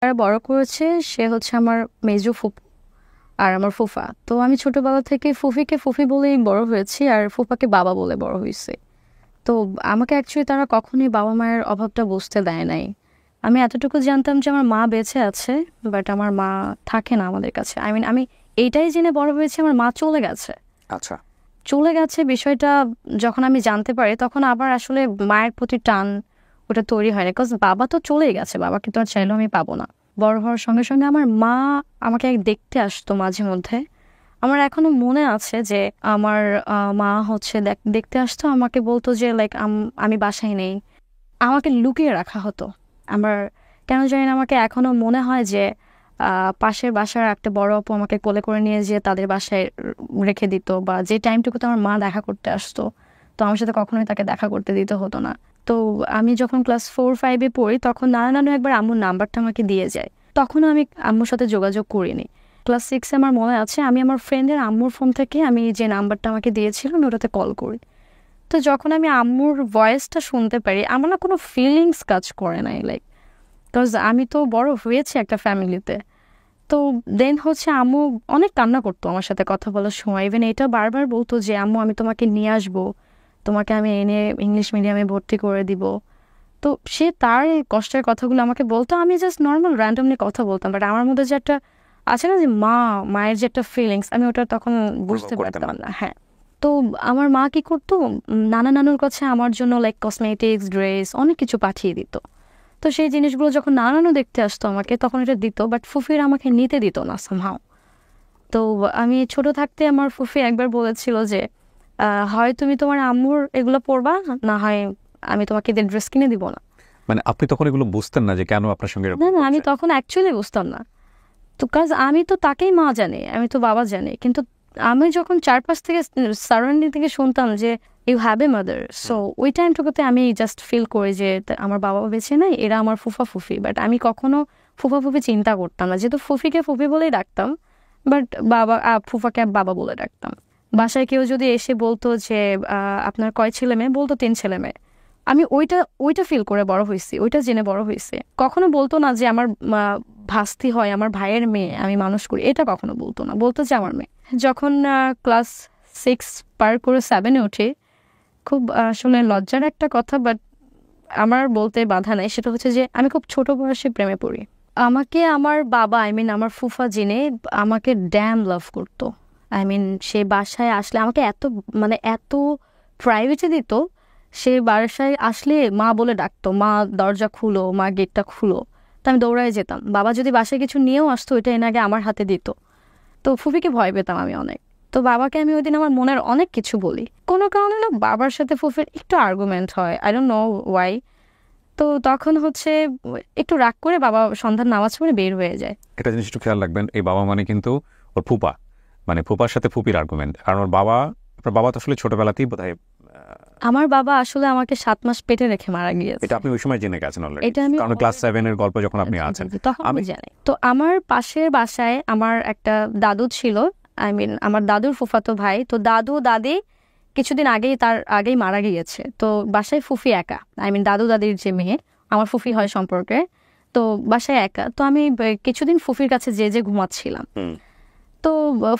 যারা বড় করেছে সে হচ্ছে আমার মেজো ফুপু আর আমার ফুফা। তো আমি ছোটবেলা থেকে ফুফিকে ফুফি বলেই বড় হয়েছি আর ফুফাকে বাবা বলে বড় হয়েছি। তো আমাকে অ্যাকচুয়ালি তারা কখনোই বাবা মায়ের অভাবটা বুঝতে দেয় নাই। আমি এতটুকু জানতাম যে আমার মা বেঁচে আছে, বাট আমার মা থাকে না আমাদের কাছে। আমি এইটাই জেনে বড় হয়েছি আমার মা চলে গেছে। আচ্ছা। চলে গেছে বিষয়টা যখন আমি জানতে পারি তখন আবার আসলে মায়ের প্রতি টান ওটা তৈরি হয় না, বিকজ বাবা তো চলেই গেছে, বাবাকে তো আর চাইলেও আমি পাবো না। বড় হওয়ার সঙ্গে সঙ্গে আমার মা আমাকে দেখতে আসতো মাঝে মধ্যে। আমার এখনো মনে আছে যে আমার মা হচ্ছে দেখতে আসতো, আমাকে বলতো যে লাইক আমি বাসায় নেই, আমাকে লুকিয়ে রাখা হতো। আমার কেন জানি না আমাকে এখনো মনে হয় যে পাশের বাসার একটা বড় আপু আমাকে কোলে করে নিয়ে যেয়ে তাদের বাসায় রেখে দিত, বা যে টাইমটুকুতে আমার মা দেখা করতে আসতো, তো আমার সাথে কখনোই তাকে দেখা করতে দিতে হতো না। তো আমি যখন ক্লাস 4-5-এ পড়ি তখন নানা নানু একবার আম্মুর নাম্বারটা আমাকে দিয়ে যায়, তখনও আমি আম্মুর সাথে যোগাযোগ করিনি। ক্লাস 6-এ আমার মনে আছে আমি আমার ফ্রেন্ডের আম্মুর ফোন থেকে আমি যে নাম্বারটা আমাকে দিয়েছিল আমি ওটাতে কল করি। তো যখন আমি আম্মুর ভয়েসটা শুনতে পারি আমার না কোনো ফিলিংস কাজ করে নাই, লাইক বিকজ আমি তো বড় হয়েছি একটা ফ্যামিলিতে। তো দেন হচ্ছে আম্মু অনেক কান্না করতো আমার সাথে কথা বলার সময়, ইভেন এটা বারবার বলতো যে আম্মু আমি তোমাকে নিয়ে আসবো, তোমাকে আমি এনে ইংলিশ মিডিয়ামে ভর্তি করে দিব। তো সে তার এই কষ্টের কথাগুলো আমাকে বলতো, আমি জাস্ট নর্মাল র্যান্ডমলি কথা বলতাম, বাট আমার মধ্যে যে একটা আছে না যে মায়ের যে একটা ফিলিংস, আমি ওটা তখন বুঝতে পারতাম না। হ্যাঁ। তো আমার মা কি করতো, নানা নানুর কাছে আমার জন্য লাইক কসমেটিক্স, ড্রেস অনেক কিছু পাঠিয়ে দিত। তো সেই জিনিসগুলো যখন নানা নানু দেখতে আসতো আমাকে তখন এটা দিত, বাট ফুফির আমাকে নিতে দিত না সামহাও। তো আমি ছোট থাকতে আমার ফুফি একবার বলেছিল যে হয় তুমি তোমার আম্মুর এগুলো পরবা, না হয় আমি তোমাকে ঈদের ড্রেস কিনে দিব না। মানে আপনি তখন এগুলো বুঝতেন না যে কেন আপনার সঙ্গে এরকম না না, আমি করছে? তখন অ্যাকচুয়ালি বুঝতাম না। তো কাজ আমি তো তাকেই মা জানি, আমি তো বাবা জানি, কিন্তু আমি যখন চারপাশ থেকে সারাউন্ডিং থেকে শুনতাম যে you have a mother, so ওই টাইমটুকুতে আমি জাস্ট ফিল করি যে আমার বাবা বেঁচে নাই, এরা আমার ফুফা ফুফি। বাট আমি কখনো ফুফা ফুফি চিন্তা করতাম না, যেহেতু ফুফিকে ফুফি বলেই ডাকতাম, বাট বাবা ফুফাকে বাবা বলে ডাকতাম। বাসায় কেউ যদি এসে বলতো যে আপনার কয় ছেলে মেয়ে, বলতো 3 ছেলে মেয়ে। আমি ওইটা ওইটা ফিল করে বড় হয়েছি, ওইটা জেনে বড় হয়েছে। কখনো বলতো না যে আমার ভাস্তি হয়, আমার ভাইয়ের মেয়ে আমি মানুষ করি, এটা কখনো বলতো না, বলতো যে আমার মেয়ে। যখন ক্লাস 6 পার করে 7-এ উঠি, খুব আসলে লজ্জার একটা কথা, বাট আমার বলতে বাধা নাই, সেটা হচ্ছে যে আমি খুব ছোট বয়সে প্রেমে পড়ি। আমাকে আমার বাবা, আমার ফুফা জেনে আমাকে ড্যাম লাভ করতো। সে বাসায় আসলে আমাকে এত এত প্রাইভেটে দিত। সে বাসায় আসলে মা বলে ডাকতো, মা দরজা খুলো, মা গেটটা খুলো। তো আমি দৌড়ায় যেতাম, বাবা যদি বাসায় কিছু নিয়েও আসতো ওইটা এনে আগে আমার হাতে দিত। তো ফুফিকে ভয় পেতাম আমি অনেক। তো বাবাকে আমি ওই দিন আমার মনের অনেক কিছু বলি, কোনো কারণে না বাবার সাথে ফুফির একটু আর্গুমেন্ট হয়, আই ডোন্ট নো ওয়াই। তো তখন হচ্ছে একটু রাগ করে বাবা সন্ধ্যার নামাজ পড়ে বের হয়ে যায়। একটা জিনিস একটু খেয়াল রাখবেন, এই বাবা মানে কিন্তু ওর ফুপা, মানে ফুপার সাথে ফুপির আর্গুমেন্ট। কারণ ওর বাবা, আপনার বাবা তো আসলে ছোটবেলাতেই বোধহয় আমার বাবা আসলে আমাকে 7 মাস পেটে রেখে মারা গিয়েছে। এটা আপনি ওই সময় জেনে গেছেন অলরেডি, এটা আমি কারণ ক্লাস 7-এর গল্প যখন আপনি আছেন। তখন আমি জানি। তো আমার পাশের বাসায় আমার একটা দাদু ছিল, আমার দাদুর ফুফাতো ভাই। তো দাদু দাদি কিছুদিন আগেই মারা গিয়েছে। তো বাসায় ফুফি একা, দাদু দাদির যে মেয়ে আমার ফুফি হয় সম্পর্কে, তো বাসায় একা। তো আমি কিছুদিন ফুফির কাছে যে ঘুমাচ্ছিলাম। তো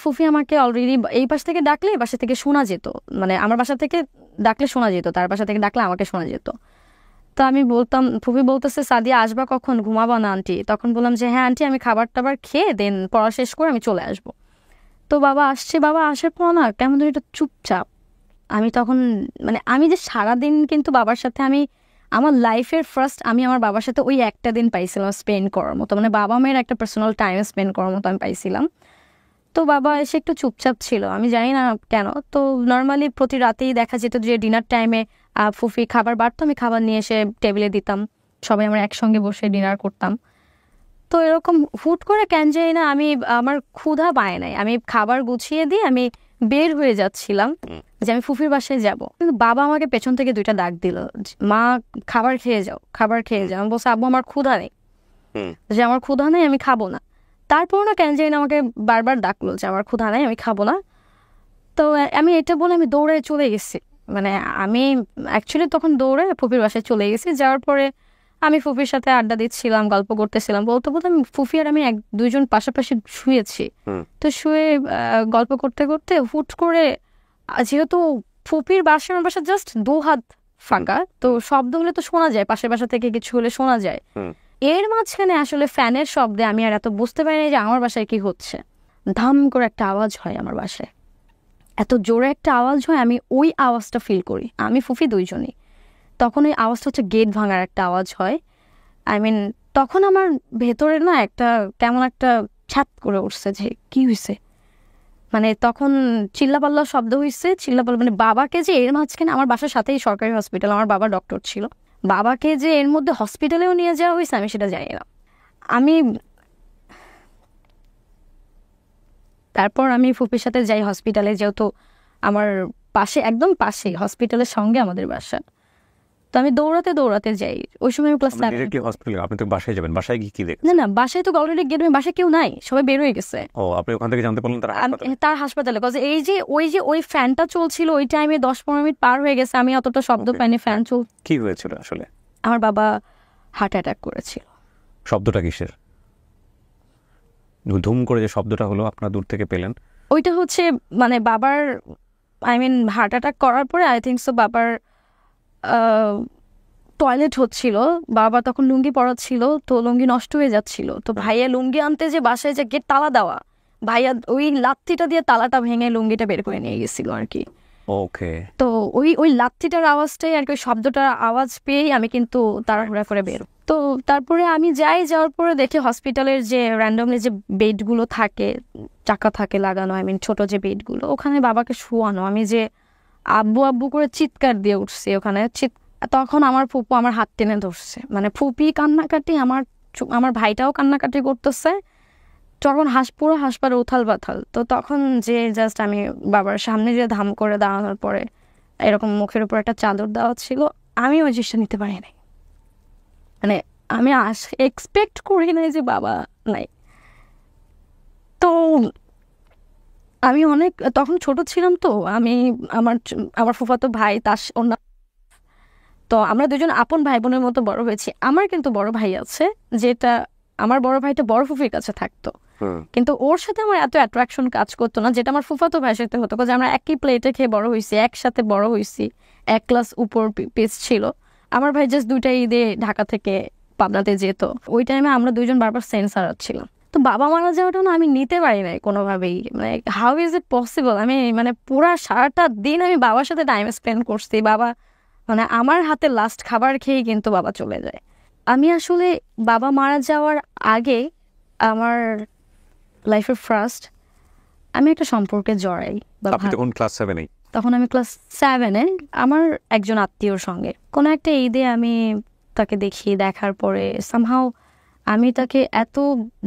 ফুফি আমাকে অলরেডি এই পাশ থেকে ডাকলে এই বাসা থেকে শোনা যেত, আমার বাসা থেকে ডাকলে শোনা যেত, তার বাসা থেকে ডাকলে আমাকে শোনা যেত। তো আমি বলতাম, ফুফি বলতেছে সাদিয়া আসবা কখন, ঘুমাবা না আন্টি? তখন বললাম যে হ্যাঁ আন্টি, আমি খাবার টাবার খেয়ে দেন পড়া শেষ করে আমি চলে আসবো। তো বাবা আসছে, বাবা আসার পর না কেমন ধরে একটু চুপচাপ। আমি তখন আমি যে সারাদিন কিন্তু বাবার সাথে আমার লাইফের ফার্স্ট আমি আমার বাবার সাথে ওই একটা দিন পাইছিলাম স্পেন্ড করার মতো, বাবা মেয়ের একটা পার্সোনাল টাইম স্পেন্ড করার মতো আমি পাইছিলাম। তো বাবা এসে একটু চুপচাপ ছিল, আমি জানি না কেন। তো নর্মালি প্রতি রাতেই দেখা যেত যে ডিনার টাইমে ফুফি খাবার বাড়তো, আমি খাবার নিয়ে এসে টেবিলে দিতাম, সবাই আমরা একসঙ্গে বসে ডিনার করতাম। তো এরকম হুট করে কেন জানি না আমার ক্ষুধা পায় নাই, আমি খাবার গুছিয়ে দিয়ে আমি বের হয়ে যাচ্ছিলাম যে আমি ফুফির বাসায় যাব, কিন্তু বাবা আমাকে পেছন থেকে 2টা ডাক দিল, মা খাবার খেয়ে যাও, খাবার খেয়ে যাও। আমি বলছি আব্বু আমার ক্ষুধা নেই, যে আমার ক্ষুধা নেই আমি খাবো না। তারপর না কেন জানি না আমাকে বারবার ডাকলো যে আমার ক্ষুধা নাই আমি খাবো না। তো আমি এটা বলে আমি দৌড়ে চলে গেছি, আমি অ্যাকচুয়ালি তখন দৌড়ে ফুপির বাসায় চলে গেছি। যাওয়ার পরে আমি ফুফির সাথে আড্ডা দিচ্ছিলাম, গল্প করতেছিলাম, বলতে বলতে আমি ফুফি আর আমি দুইজন পাশাপাশি শুয়েছি। তো শুয়ে গল্প করতে করতে হুট করে যেহেতু ফুপির বাসা আমার বাসা জাস্ট 2 হাত ফাঁকা, তো শব্দ হলে তো শোনা যায়, পাশের বাসা থেকে কিছু হলে শোনা যায়। এর মাঝখানে আসলে ফ্যানের শব্দে আমি আর এত বুঝতে পারিনি যে আমার বাসায় কি হচ্ছে। ধাম করে একটা আওয়াজ হয় আমার বাসায়, এত জোরে একটা আওয়াজ হয়, আমি ওই আওয়াজটা ফিল করি, আমি ফুফি দুইজনই। তখন ওই আওয়াজটা হচ্ছে গেট ভাঙার একটা আওয়াজ হয়। তখন আমার ভেতরে না একটা কেমন একটা ছ্যাত করে উঠছে যে কি হয়েছে, তখন চিল্লাপাল্লা শব্দ হয়েছে, চিল্লাপাল্লা বাবাকে যে এর মাঝখানে, আমার বাসার সাথেই সরকারি হসপিটাল, আমার বাবা ডক্টর ছিল, বাবাকে যে এর মধ্যে হসপিটালেও নিয়ে যাওয়া হয়েছে আমি সেটা জানি না। তারপর আমি ফুপির সাথে যাই হসপিটালে, যেহেতু আমার পাশে, একদম পাশেই হসপিটালের সঙ্গে আমাদের বাসা। তো আমি দৌড়াতে দৌড়াতে যাই, ওই সময় আমি ক্লাস 7। হসপিটালে আপনি তো বাসায় যাবেন, বাসায় কি দেখেন? না, বাসায় তো অলরেডি গেট, বাসায় কেউ নাই, সবাই বের হয়ে গেছে। ও, আপনি ওখান থেকে জানতে পারলেন তার হাসপাতালে? ওই ফ্যানটা চলছিল ওই টাইমে, 10-15 মিনিট পার হয়ে গেছে, আমি অতটা শব্দ পাইনি। ফ্যান চল। কি হয়েছিল আসলে? আমার বাবা হার্ট অ্যাটাক করেছিল। শব্দটা কিসের? ধুম করে যে শব্দটা হলো আপনারা দূর থেকে পেলেন, ওইটা হচ্ছে বাবার হার্ট অ্যাটাক করার পরে আই থিঙ্ক সো বাবার টয়লেট হচ্ছিল, বাবা তখন লুঙ্গি পরা ছিল, তো লুঙ্গি নষ্ট হয়ে যাচ্ছিল, তো ভাইয়া লুঙ্গি আনতে যে বাসায় যে গেট তালা দেওয়া, ভাইয়া ওই লাত্তিটা দিয়ে তালাটা ভেঙে লুঙ্গিটা বের করে নিয়ে গেছিল আর কি। ওকে। তো ওই লাত্তিটার আওয়াজটাই আর কি, ওই শব্দটার আওয়াজ পেয়েই আমি কিন্তু তাড়াহুড়া করে বের। তো তারপরে আমি যাওয়ার পরে দেখি হসপিটালের যে র্যান্ডমলি যে বেডগুলো থাকে, চাকা থাকে লাগানো, ছোট যে বেডগুলো, ওখানে বাবাকে শোয়ানো। আমি যে আব্বু আব্বু করে চিৎকার দিয়ে উঠছি ওখানে, তখন আমার ফুপু আমার হাত টেনে ধরছে, ফুপি কান্নাকাটি, আমার ভাইটাও কান্নাকাটি করতেছে, তখন পুরো হাসপাতাল উথাল পাথাল। তো তখন যে জাস্ট আমি বাবার সামনে যে ধাম করে দাঁড়ানোর পরে এরকম মুখের উপর একটা চাদর দেওয়া ছিল, আমি ওই জিনিসটা নিতে পারি নাই। আমি এক্সপেক্ট করি নাই যে বাবা নাই। তো আমি অনেক তখন ছোট ছিলাম, তো আমার ফুফাতো ভাই তো আমরা দুজন আপন ভাই বোনের মতো বড় হয়েছি। আমার কিন্তু বড় ভাই আছে, যেটা আমার বড় ভাইটা বড় ফুফির কাছে থাকতো, কিন্তু ওর সাথে আমার এত অ্যাট্রাকশন কাজ করতো না, যেটা আমার ফুফাতো ভাইয়ের সাথে হতো, কারণ আমরা একই প্লেটে খেয়ে বড় হয়েছি, একসাথে বড় হয়েছি, এক ক্লাস উপর পিস ছিল। আমার ভাই জাস্ট 2টা ঈদে ঢাকা থেকে পাবনাতে যেত, ওই টাইমে আমরা দুইজন বারবার সেন্স হারাচ্ছিলাম। তো বাবা মারা যাওয়াটা না আমি নিতে পারি নাই কোনোভাবেই, হাউ ইজ ইট পসিবল। আমি পুরা সারাটা দিন আমি বাবার সাথে টাইম স্পেন্ড করছি, বাবা আমার হাতে লাস্ট খাবার খেয়ে কিন্তু বাবা চলে যায়। আমি আসলে বাবা মারা যাওয়ার আগে আমার লাইফের ফার্স্ট আমি একটা সম্পর্কে জড়াই। তখন আমি ক্লাস 7-এ আমার একজন আত্মীয়র সঙ্গে কোনো একটা ঈদে আমি তাকে দেখার পরে সামহাও আমি তাকে এত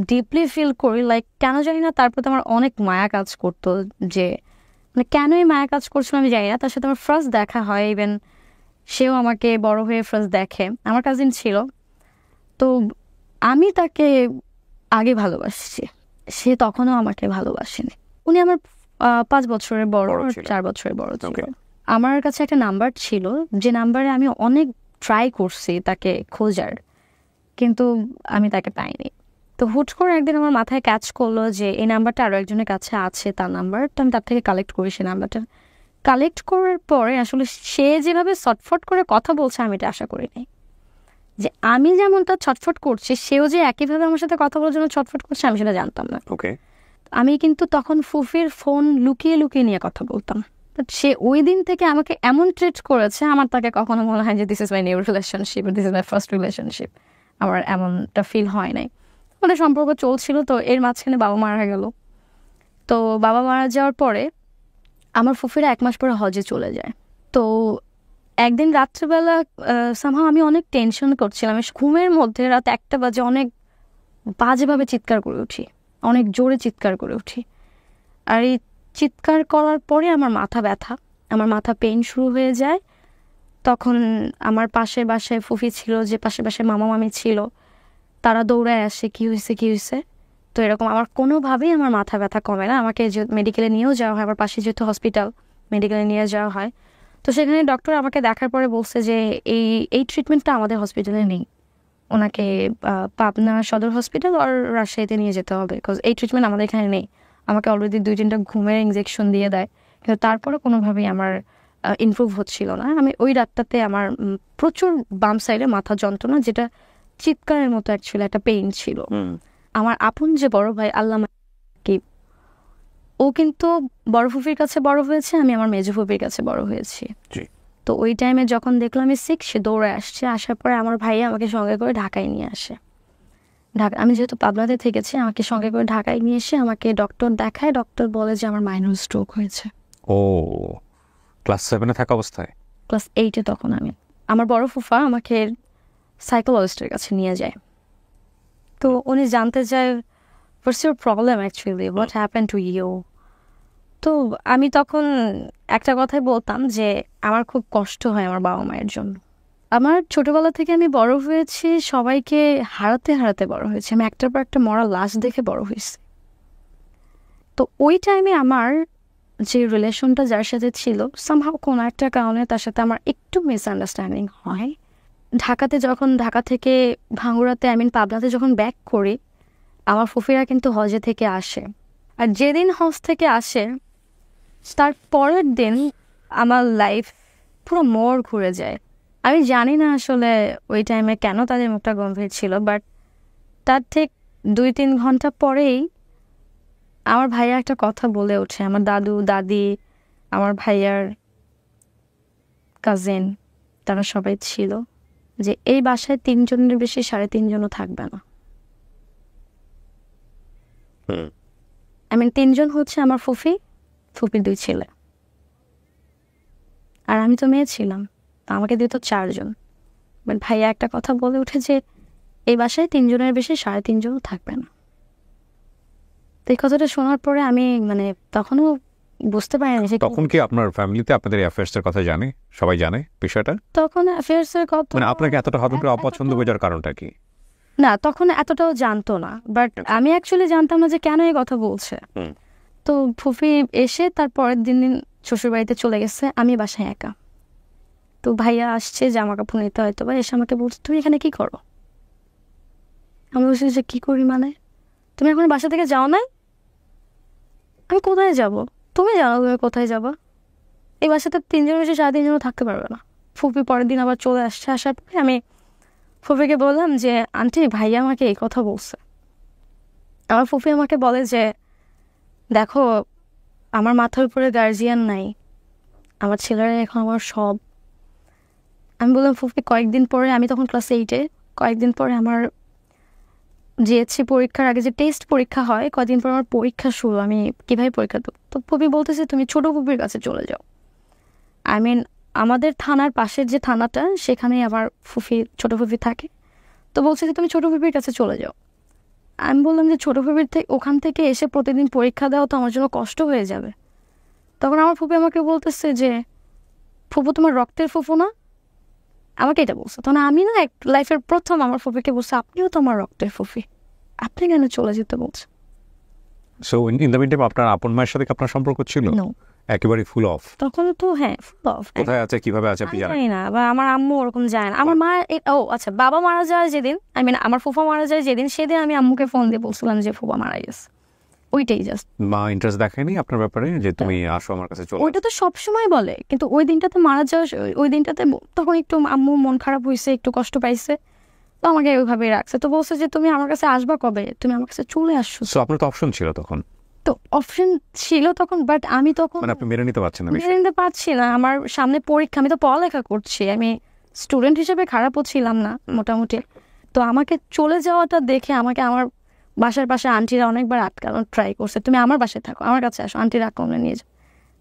ডিপলি ফিল করি, কেন জানি না, তারপর আমার অনেক মায়া কাজ করতো, যে কেনই মায়া কাজ করছিল আমি জানি না। তার সাথে আমার ফার্স্ট দেখা হয়, ইভেন সেও আমাকে বড় হয়ে ফার্স্ট দেখে, আমার কাজিন ছিল। তো আমি তাকে আগে ভালোবাসছি, সে তখনও আমাকে ভালোবাসেনি। উনি আমার 5 বছরের বড়, 4 বছরের বড় ছিল। আমার কাছে একটা নাম্বার ছিল, যে নাম্বারে আমি অনেক ট্রাই করছি তাকে খোঁজার, কিন্তু আমি তাকে পাইনি। তো হুট করে একদিন আমার মাথায় ক্যাচ করলো যে এই নাম্বারটা আরও একজনের কাছে আছে, তার নাম্বার। তো আমি তার থেকে কালেক্ট করি সেই নাম্বারটা। কালেক্ট করার পরে আসলে সে যেভাবে ছটফট করে কথা বলছে আমি এটা আশা করিনি, যে আমি যেমন তার ছটফট করছি সেও যে একইভাবে আমার সাথে কথা বলার জন্য ছটফট করছে, আমি সেটা জানতাম না। আমি কিন্তু তখন ফুফির ফোন লুকিয়ে লুকিয়ে নিয়ে কথা বলতাম। সে ওই দিন থেকে আমাকে এমন ট্রিট করেছে, আমার তাকে কখনো মনে হয় যে this is my new relationship, this is my first relationship, আমার এমনটা ফিল হয় নাই। আমাদের সম্পর্ক চলছিল, তো এর মাঝখানে বাবা মারা গেল। তো বাবা মারা যাওয়ার পরে আমার ফুফিরা 1 মাস পরে হজে চলে যায়। তো একদিন রাত্রেবেলা সামহাও আমি অনেক টেনশন করছিলাম, ঘুমের মধ্যে রাত 1টা বাজে অনেক বাজেভাবে চিৎকার করে উঠি, অনেক জোরে চিৎকার করে উঠি। আর এই চিৎকার করার পরে আমার মাথা ব্যথা, আমার মাথা পেইন শুরু হয়ে যায়। তখন আমার পাশের বাসায় ফুফি ছিল, যে পাশের বাসায় মামা মামি ছিল, তারা দৌড়ায় আসে, কি হয়েছে। তো এরকম আমার কোনোভাবেই আমার মাথা ব্যথা কমে না, আমাকে মেডিকেলে নিয়েও যাওয়া হয়, আমার পাশে যেহেতু হসপিটাল, মেডিকেলে নিয়ে যাওয়া হয়। তো সেখানে ডক্টর আমাকে দেখার পরে বলছে যে এই ট্রিটমেন্টটা আমাদের হসপিটালে নেই, ওনাকে পাবনা সদর হসপিটাল আর রাজশাহীতে নিয়ে যেতে হবে, বিকজ এই ট্রিটমেন্ট আমাদের এখানে নেই। আমাকে অলরেডি 2-3টা ঘুমের ইনজেকশন দিয়ে দেয়, কিন্তু তারপরে কোনোভাবেই আমার ইমপ্রুভ হচ্ছিল না। আমি ওই রাতটাতে আমার প্রচুর বাম সাইডে মাথা যন্ত্রণা, যেটা চিৎকারের মতো অ্যাকচুয়ালি একটা পেইন ছিল। আমার আপন যে বড় ভাই আল্লামা কি, ও কিন্তু বড় ফুফির কাছে বড় হয়েছে, আমি আমার মেজো ফুফির কাছে বড় হয়েছি। তো ওই টাইমে যখন দেখলাম আমি সিক, সে দৌড়ে আসছে। আসার পরে আমার ভাই আমাকে সঙ্গে করে ঢাকায় নিয়ে আসে। আমি যেহেতু পাবনাতে থেকেছি, আমাকে সঙ্গে করে ঢাকায় নিয়ে এসে আমাকে ডক্টর দেখায়। ডক্টর বলে যে আমার মাইনর স্ট্রোক হয়েছে। ও, ক্লাস 7-এ থাকা অবস্থায়? ক্লাস 8-এ তখন আমি। আমার বড় ফুফা আমাকে সাইকোলজিস্টের কাছে নিয়ে যায়। তো উনি জানতে চায় what's your problem actually, what happen to you. তো আমি তখন একটা কথাই বলতাম যে আমার খুব কষ্ট হয় আমার বাবা মায়ের জন্য। আমার ছোটবেলা থেকে আমি বড় হয়েছি সবাইকে হারাতে হারাতে বড় হয়েছি। আমি একটার পর একটা মরা লাশ দেখে বড় হয়েছি। তো ওই টাইমে আমার যে রিলেশনটা যার সাথে ছিল, সামহাও কোনো একটা কারণে তার সাথে আমার একটু মিসআন্ডারস্ট্যান্ডিং হয়। ঢাকা থেকে ভাঙ্গুড়াতে পাবনাতে যখন ব্যাক করি, আমার ফুফিরা কিন্তু হজে থেকে আসে। আর যেদিন হজ থেকে আসে তার পরের দিন আমার লাইফ পুরো মোড় ঘুরে যায়। আমি জানি না আসলে ওই টাইমে কেন তাদের মুখটা গম্ভীর ছিল, বাট তার ঠিক 2-3 ঘন্টা পরেই আমার ভাইয়া একটা কথা বলে ওঠে। আমার দাদু দাদি, আমার ভাইয়ার কাজিন, তারা সবাই ছিল যে এই বাসায় 3 জনের বেশি 3.5 জনও থাকবে না। 3 জন হচ্ছে আমার ফুফির 2 ছেলে, আর আমি তো মেয়ে ছিলাম, তো আমাকে দিত 4 জন। বাট ভাইয়া একটা কথা বলে উঠে যে এই বাসায় 3 জনের বেশি 3.5 জনও থাকবে না। তো এই কথাটা শোনার পরে আমি তখনও বুঝতে পারিনি যে তখন কি আপনার ফ্যামিলিতে আপনাদের অ্যাফেয়ার্স এর কথা জানে, সবাই জানে বিষয়টা? তখন অ্যাফেয়ার্স এর কথা আপনাকে এতটা হঠাৎ করে অপছন্দ বোঝার কারণটা কি? না, তখন এতটাও জানতো না, বাট আমি অ্যাকচুয়ালি জানতাম না যে কেন এই কথা বলছে। তো ফুফি এসে তার পরের দিন শ্বশুর বাড়িতে চলে গেছে, আমি বাসায় একা। তো ভাইয়া আসছে জামা কাপড় নিতে হয়তো, বা এসে আমাকে বলছে তুমি এখানে কি করো। আমি বলছি যে কি করি তুমি এখন বাসা থেকে যাও নাই? আমি কোথায় যাব? তুমি জানো তুমি কোথায় যাবা? এই বাসাতে 3 জনের বেশি 3.5 জনও থাকতে পারবে না। ফুফি পরের দিন আবার চলে আসছে। আসার পরে আমি ফুফিকে বললাম যে আন্টি, ভাইয়া আমাকে এই কথা বলছে। আমার ফুফি আমাকে বলে যে দেখো, আমার মাথার উপরে গার্জিয়ান নাই, আমার ছেলেরা এখন আমার সব। আমি বললাম ফুফি, কয়েকদিন পরে, আমি তখন ক্লাস 8-এ, কয়েকদিন পরে আমার জিএসসি পরীক্ষার আগে যে টেস্ট পরীক্ষা হয়, কয়েকদিন পর আমার পরীক্ষা শুরু, আমি কিভাবে পরীক্ষা দেবো? তো ফুফি বলতেছে তুমি ছোট ফুফির কাছে চলে যাও। আমাদের থানার পাশের যে থানাটা, সেখানেই আমার ছোট ফুফি থাকে। তো বলছে যে তুমি ছোট ফুফির কাছে চলে যাও। আমি বললাম যে ছোট ফুফির ওখান থেকে এসে প্রতিদিন পরীক্ষা দেওয়া তো আমার জন্য কষ্ট হয়ে যাবে। তখন আমার ফুফি আমাকে বলতেছে যে ফুফু তোমার রক্তের ফুফু না? আমাকে এটা বলছে। তখন আমি না লাইফের প্রথম আমার ফুফিকে বলছে আপনিও তো আমার রক্তের ফুফি, আপনি কেন চলে যেতে বলছেন? সো ইন দ্য মিনটাইম আপনার আপন মায়ের সাথে আপনার সম্পর্ক ছিল একেবারে ফুল অফ? তখন তো হ্যাঁ, ফুল অফ। কোথায় আছে কিভাবে আছে আপনি জানেন না, বা আমার আম্মু ওরকম যায় না। আমার মা আচ্ছা, বাবা মারা যায় যেদিন, আমার ফুফা মারা যায় যেদিন, সেদিন আমি আম্মুকে ফোন দিয়ে বলছিলাম যে ফুফা মারা গেছে। ওইটাই জাস্ট। মা ইন্টারেস্ট দেখায়নি আপনার ব্যাপারে যে তুমি আসো আমার কাছে চলো? ওইটা তো সবসময় বলে, কিন্তু ওই দিনটাতে মারা যাওয়া, ওই দিনটাতে তখন একটু আম্মু মন খারাপ হয়েছে, একটু কষ্ট পাইছে, তো আমাকে ওইভাবে রাখছে। তো বলছে যে তুমি আমার কাছে আসবা কবে, তুমি আমার কাছে চলে আসছো। সো আপনার তো অপশন ছিল তখন? তো অপশন ছিল তখন, বাট আমি তখন আপনি মেনে নিতে পারছেন না? মেনে নিতে পারছি না। আমার সামনে পরীক্ষা, আমি তো পড়ালেখা করছি, আমি স্টুডেন্ট হিসেবে খারাপও ছিলাম না মোটামুটি। তো আমাকে চলে যাওয়াটা দেখে আমাকে আমার বাসার পাশে আন্টিরা অনেকবার আটকানোর ট্রাই করছে, তুমি আমার বাসায় থাকো, আমার কাছে আসো, আন্টিরা আটকানো নিয়ে যাও।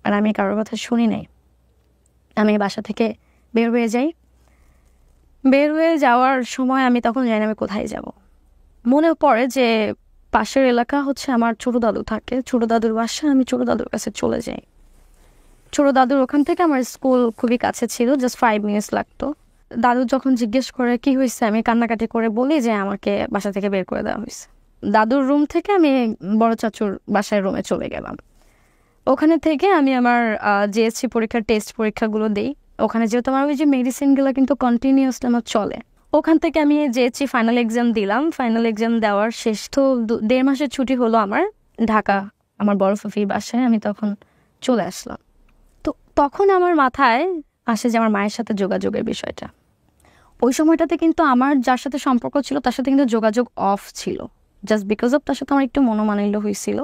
আর আমি কারোর কথা শুনি নাই। আমি বাসা থেকে বের হয়ে যাই। বের হয়ে যাওয়ার সময় আমি তখন জানি না আমি কোথায় যাব। মনে পড়ে যে পাশের এলাকা হচ্ছে আমার ছোট দাদু থাকে, ছোট দাদুর বাসা। আমি ছোট দাদুর কাছে চলে যাই। ছোট দাদুর ওখান থেকে আমার স্কুল খুবই কাছে ছিল, জাস্ট 5 মিনিটস লাগতো। দাদু যখন জিজ্ঞেস করে কি হয়েছে, আমি কান্নাকাটি করে বলি যে আমাকে বাসা থেকে বের করে দেওয়া হয়েছে। দাদুর রুম থেকে আমি বড় চাচুর বাসায় রুমে চলে গেলাম। ওখানে থেকে আমি আমার জিএসসি পরীক্ষার টেস্ট পরীক্ষাগুলো দিই। ওখানে যেহেতু আমার ওই যে মেডিসিনগুলো কিন্তু কন্টিনিউয়াসলি আমার চলে, ওখান থেকে আমি যেয়েছি, ফাইনাল এক্সাম দিলাম। ফাইনাল এক্সাম দেওয়ার শেষ তো 1.5 মাসের ছুটি হলো আমার ঢাকা, আমার বড় ফুফির বাসায় আমি তখন চলে আসলাম। তো তখন আমার মাথায় আসে যে আমার মায়ের সাথে যোগাযোগের বিষয়টা। ওই সময়টাতে কিন্তু আমার যার সাথে সম্পর্ক ছিল তার সাথে কিন্তু যোগাযোগ অফ ছিল, জাস্ট বিকজ অফ তার সাথে আমার একটু মনোমালিন্য হয়েছিল।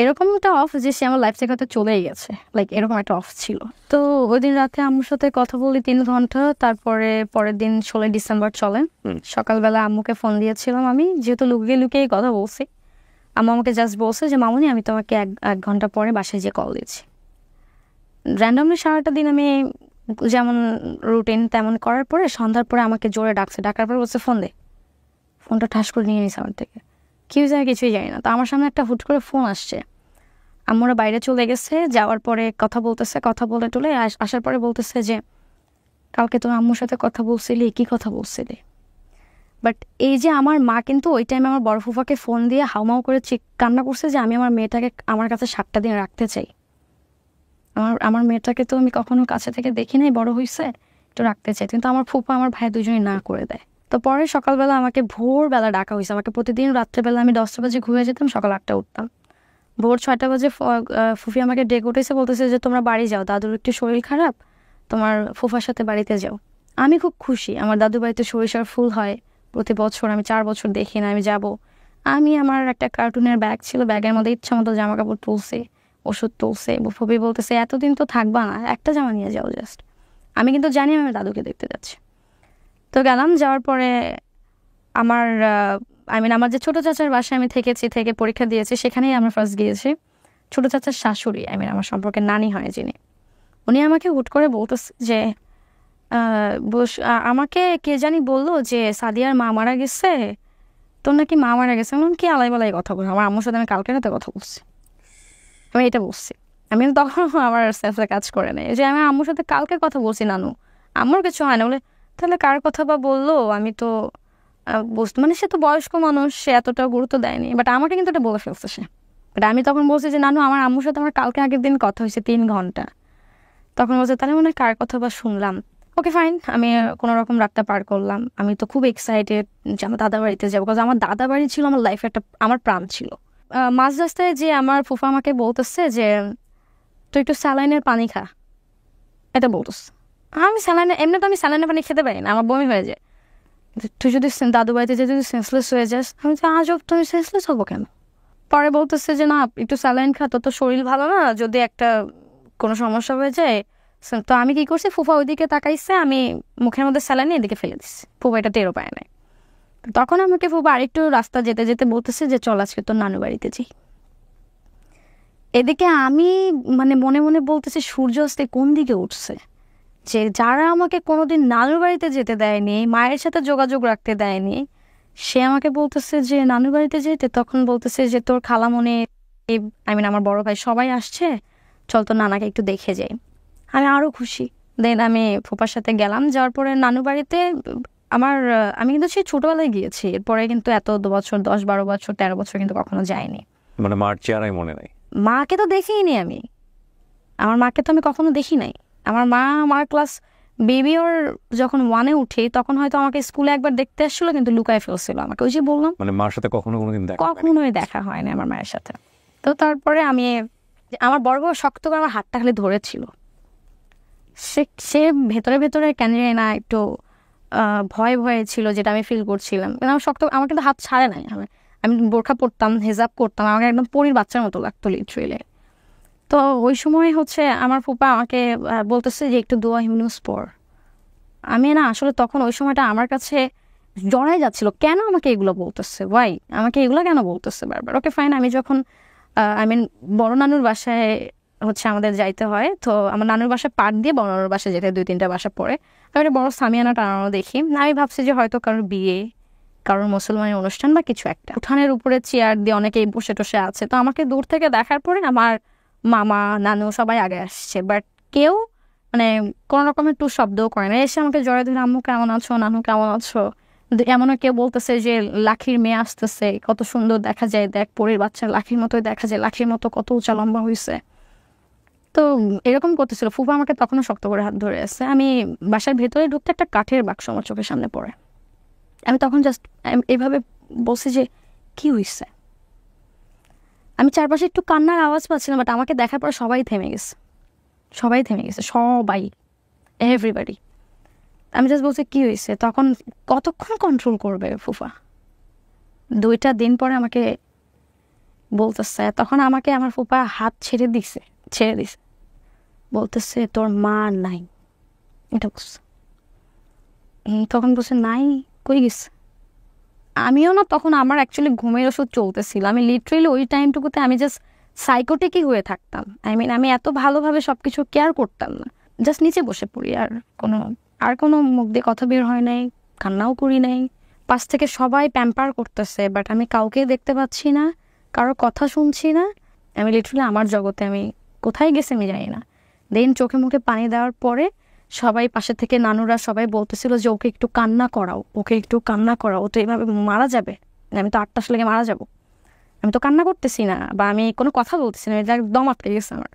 এরকম একটা অফ যে সে আমার লাইফ থেকে হয়তো চলেই গেছে, লাইক এরকম একটা অফ ছিল। তো ওই দিন রাতে আম্মুর সাথে কথা বলি 3 ঘন্টা। তারপরে পরের দিন 16 ডিসেম্বর চলে। সকালবেলা আম্মুকে ফোন দিয়েছিলাম আমি, যেহেতু লুকিয়ে লুকিয়ে কথা বলছি। আম্মু আমাকে জাস্ট বলছে যে মামুনি আমি তোমাকে এক ঘন্টা পরে বাসায় যেয়ে কল দিচ্ছি। র্যান্ডমলি সারাটা দিন আমি যেমন রুটিন তেমন করার পরে সন্ধ্যার পরে আমাকে জোরে ডাকছে, ডাকার পরে বলছে ফোন দে। ফোনটা ঠাস করে নিয়ে নিয়েছে আমার থেকে, কি হয়েছে আমি কিছুই জানি না। তো আমার সামনে একটা হুট করে ফোন আসছে, আম্মুরা বাইরে চলে গেছে। যাওয়ার পরে কথা বলতেছে, কথা বলে টলে আসার পরে বলতেছে যে কালকে তোর আম্মুর সাথে কথা বলছিলি, কি কথা বলছিলি। বাট এই যে আমার মা কিন্তু ওই টাইমে আমার বড় ফুফাকে ফোন দিয়ে হাউমাউ করে কান্না করছে যে আমি আমার মেয়েটাকে আমার কাছে 7টা দিন রাখতে চাই। আমার মেয়েটাকে তো আমি কখনো কাছে থেকে দেখি নাই, বড় হয়েছে, একটু রাখতে চাই। কিন্তু আমার ফুফা আমার ভাই দুজনই না করে দেয়। তো পরে সকালবেলা আমাকে ভোরবেলা ডাকা হয়েছে। আমাকে প্রতিদিন রাত্রেবেলা আমি 10টা বাজে ঘুরে যেতাম, সকাল 8টা উঠতাম। ভোর 6টা বাজে ফুফি আমাকে ডেকে উঠেছে, বলতেছে যে তোমরা বাড়ি যাও, দাদুর একটু শরীর খারাপ, তোমার ফুফার সাথে বাড়িতে যাও। আমি খুব খুশি, আমার দাদু বাড়িতে সরিষার ফুল হয় প্রতি বছর, আমি 4 বছর দেখি না, আমি যাব। আমি আমার একটা কার্টুনের ব্যাগ ছিল, ব্যাগের মধ্যে ইচ্ছা মতো জামা কাপড় তুলছে, ওষুধ তুলছে। ফুফি বলতেছে এতদিন তো থাকবা না, একটা জামা নিয়ে যাও জাস্ট। আমি কিন্তু জানি আমি আমার দাদুকে দেখতে যাচ্ছি। তো গেলাম, যাওয়ার পরে আমার আমার যে ছোটো চাচার বাসায় আমি থেকে পরীক্ষা দিয়েছি, সেখানেই আমরা ফার্স্ট গিয়েছি। ছোটো চাচার শাশুড়ি, আমার সম্পর্কে নানি হয় যিনি, উনি আমাকে হুট করে বলতেছে যে আমাকে কে জানি বললো যে সাদিয়ার মা মারা গেছে, তোর নাকি মা মারা গেছে। আমি কি আলাই বালাই কথা বলছি, আমার আম্মুর সাথে আমি কালকে রাতে কথা বলছি, আমি এটা বলছি। আমি তখন আমার সেন্সে কাজ করে নেই যে আমি আম্মুর সাথে কালকে কথা বলছি, নানু আম্মুর কিছু হয় না। বলে তাহলে কার কথা বা বললো, আমি তো বুঝতে, মানে সে তো বয়স্ক মানুষ, সে এতটা গুরুত্ব দেয়নি। বাট আমাকে কিন্তু এটা বলে ফেলছে সে। বাট আমি তখন বলছি যে নানু আমার আম্মুর সাথে আমার কালকে আগের দিন কথা হয়েছে 3 ঘন্টা। তখন বলছে তাহলে মনে হয় কার কথা বা শুনলাম। ওকে ফাইন, আমি কোনো রকম রাতটা পার করলাম। আমি তো খুব এক্সাইটেড যে আমার দাদা বাড়িতে যাবো, কারণ আমার দাদা বাড়ি ছিল আমার লাইফে একটা, আমার প্রাণ ছিল। মাঝ রাস্তায় যে আমার ফুফা আমাকে বলতেছে যে তুই একটু স্যালাইনের পানি খা, এটা বলতেছে। আমি স্যালাইনে, এমনি তো আমি স্যালাইনের পানি খেতে পারি না, আমার বমি হয়ে যায়। তুই যদি দাদু বাড়িতে যে যদি সেন্সলেস হয়ে যাস, আমি যে আজব, তুমি সেন্সলেস হবো কেন। পরে বলতেছে যে না একটু স্যালাইন খা, তোর তো শরীর ভালো না, যদি একটা কোনো সমস্যা হয়ে যায়। তো আমি কি করছি, ফুফা ওইদিকে তাকাইছে, আমি মুখের মধ্যে স্যালাইন এদিকে ফেলে দিচ্ছি, ফুফা এটা টেরও পায় নাই। তখন আমাকে ফুফা আরেকটু রাস্তা যেতে যেতে বলতেছে যে চল আজকে তোর নানু বাড়িতে যাই। এদিকে আমি মানে মনে মনে বলতেছি সূর্য অস্তে কোন দিকে উঠছে, যে যারা আমাকে কোনোদিন নানুর বাড়িতে যেতে দেয়নি, মায়ের সাথে যোগাযোগ রাখতে দেয়নি, সে আমাকে বলতেছে যে নানুর বাড়িতে যেতে। তখন বলতেছে যে তোর খালামণি, আমার বড় ভাই সবাই আসছে, চল তোর নানাকে একটু দেখে যাই। আমি আরও খুশি। দেন আমি ফুপার সাথে গেলাম। যাওয়ার পরে নানু বাড়িতে আমি কিন্তু সেই ছোটবেলায় গিয়েছি, এরপরে কিন্তু এত 2 বছর 10-12 বছর 13 বছর কিন্তু কখনো যাইনি। মানে মার চেহারাই মনে নাই? মাকে তো দেখিনি আমি, আমার মাকে তো আমি কখনো দেখি নাই। আমার ক্লাস বেবি ওর যখন 1-এ উঠি তখন হয়তো আমাকে স্কুলে একবার দেখতে আসছিল, কিন্তু লুকায় ফেলছিল আমাকে। ওই যে বললাম মানে মার সাথে কোনোদিন কখনোই দেখা হয় না আমার মায়ের সাথে। তো তারপরে আমার বড় বড় শক্ত করে আমার হাতটা খালি ধরেছিল। সে ভেতরে ভেতরে কেন জানি না একটু ভয় ভয়ে ছিল, যেটা আমি ফিল করছিলাম। কিন্তু আমার কিন্তু হাত ছাড়ে নাই। আমি বোরখা পরতাম, হেজাব করতাম, আমাকে একদম পরীর বাচ্চার মতো লাগতো লিটারেলি। তো ওই সময় আমার ফুপা আমাকে বলতেছে যে একটু দোয়া হিমনুস পড়। আমি না আসলে তখন ওই সময়টা আমার কাছে জড়াই যাচ্ছিল, কেন আমাকে এগুলো বলতেছে, ওয়াই আমাকে এগুলো কেন বলতেছে বারবার। ওকে ফাইন, আমি যখন বড় নানুর বাসায় আমাদের যাইতে হয়, তো আমার নানুর বাসায় পাট দিয়ে বড় নানুর বাসায় যেতে 2-3টা বাসা পরে আমি বড় সামিয়ানা টানানো দেখি। আমি ভাবছি যে হয়তো কারোর বিয়ে, কারোর মুসলমানের অনুষ্ঠান বা কিছু একটা। উঠানের উপরে চেয়ার দিয়ে অনেকেই বসে টসে আছে। তো আমাকে দূর থেকে দেখার পরে আমার মামা নানু সবাই আগে আসছে, বাট কেউ কোনো রকমের একটু শব্দও করে না। এসে আমাকে জড়াই ধরে আম্মু কেমন আছো, নানু কেমন আছো। এমনও কেউ বলতেছে যে লাখির মেয়ে আসতেছে, কত সুন্দর দেখা যায়, দেখ পরীর বাচ্চা লাখির মতোই দেখা যায়, লাখির মতো কত উঁচা লম্বা হয়েছে। তো এরকম করতেছিল। ফুফা আমাকে তখনও শক্ত করে হাত ধরে আছে। আমি বাসার ভেতরে ঢুকতে একটা কাঠের বাক্স আমার চোখের সামনে পড়ে। আমি তখন জাস্ট এইভাবে বলছি যে কি হয়েছে। আমি চারপাশে একটু কান্নার আওয়াজ পাচ্ছিলাম, বাট আমাকে দেখার পর সবাই থেমে গেছে, সবাই এভরিবাডি। আমি জাস্ট বলছি কি হয়েছে। তখন কতক্ষণ কন্ট্রোল করবে ফুফা, 2টা দিন পরে আমাকে বলতেছে, তখন আমাকে আমার ফুফা হাত ছেড়ে দিছে, বলতেছে তোর মা নাই, এটা বলছে। তখন বলছে নাই, কই গেছে। আমিও না তখন আমার অ্যাকচুয়ালি ঘুমের ওষুধ চলতেছিল, আমি লিটারেলি ওই টাইমটুকুতে আমি জাস্ট সাইকোটিকই হয়ে থাকতাম। আমি এত ভালোভাবে সবকিছু কেয়ার করতাম না, জাস্ট নিচে বসে পড়ি, আর কোনো মুখ দিয়ে কথা বের হয় নাই, কান্নাও করি নাই। পাশ থেকে সবাই প্যাম্পার করতেছে, বাট আমি কাউকে দেখতে পাচ্ছি না, কারোর কথা শুনছি না। আমি লিটারালি আমার জগতে, আমি কোথায় গেছি আমি জানি না। দেন চোখে মুখে পানি দেওয়ার পরে সবাই পাশে থেকে নানুরা সবাই বলতেছিল যে ওকে একটু কান্না করাও, ও তো এইভাবে মারা যাবে, আমি তো 8টার লেগে মারা যাব। আমি তো কান্না করতেছি না বা আমি কোনো কথা বলতেছি না, এটা একদম আটকে গেছে আমার।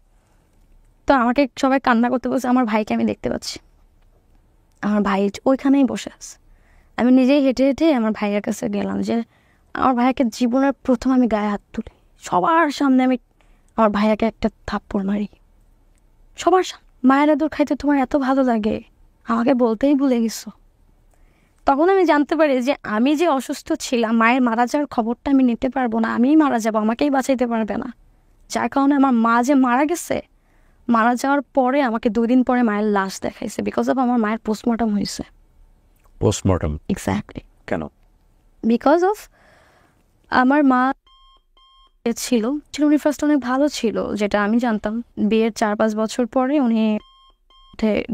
তো আমাকে সবাই কান্না করতে বলছে। আমার ভাইকে আমি দেখতে পাচ্ছি, আমার ভাই ওইখানেই বসে আছে। আমি নিজেই হেঁটে হেঁটে আমার ভাইয়ের কাছে গেলাম, যে আমার ভাইয়াকে জীবনের প্রথম আমি গায়ে হাত তুলি, সবার সামনে আমি আমার ভাইয়াকে একটা থাপ্পড় মারি, সবার সামনে। মায়ের আদর খাইতে তোমার এত ভালো লাগে, আমাকে বলতেই ভুলে গেছো। তখন আমি জানতে পারি যে আমি যে অসুস্থ ছিলাম, মায়ের মারা যাওয়ার খবরটা আমি নিতে পারবো না, আমিই মারা যাবো, আমাকেই বাঁচাইতে পারবে না। যার কারণে আমার মা যে মারা গেছে, মারা যাওয়ার পরে আমাকে 2 দিন পরে মায়ের লাশ দেখাইছে, বিকজ অফ আমার মায়ের পোস্টমর্টম হয়েছে। পোস্টমর্টম? এক্স্যাক্টলি। কেন? বিকজ অফ আমার মা ছিল উনি ফার্স্ট অনেক ভালো ছিল, যেটা আমি জানতাম। বিয়ের 4-5 বছর পরে উনি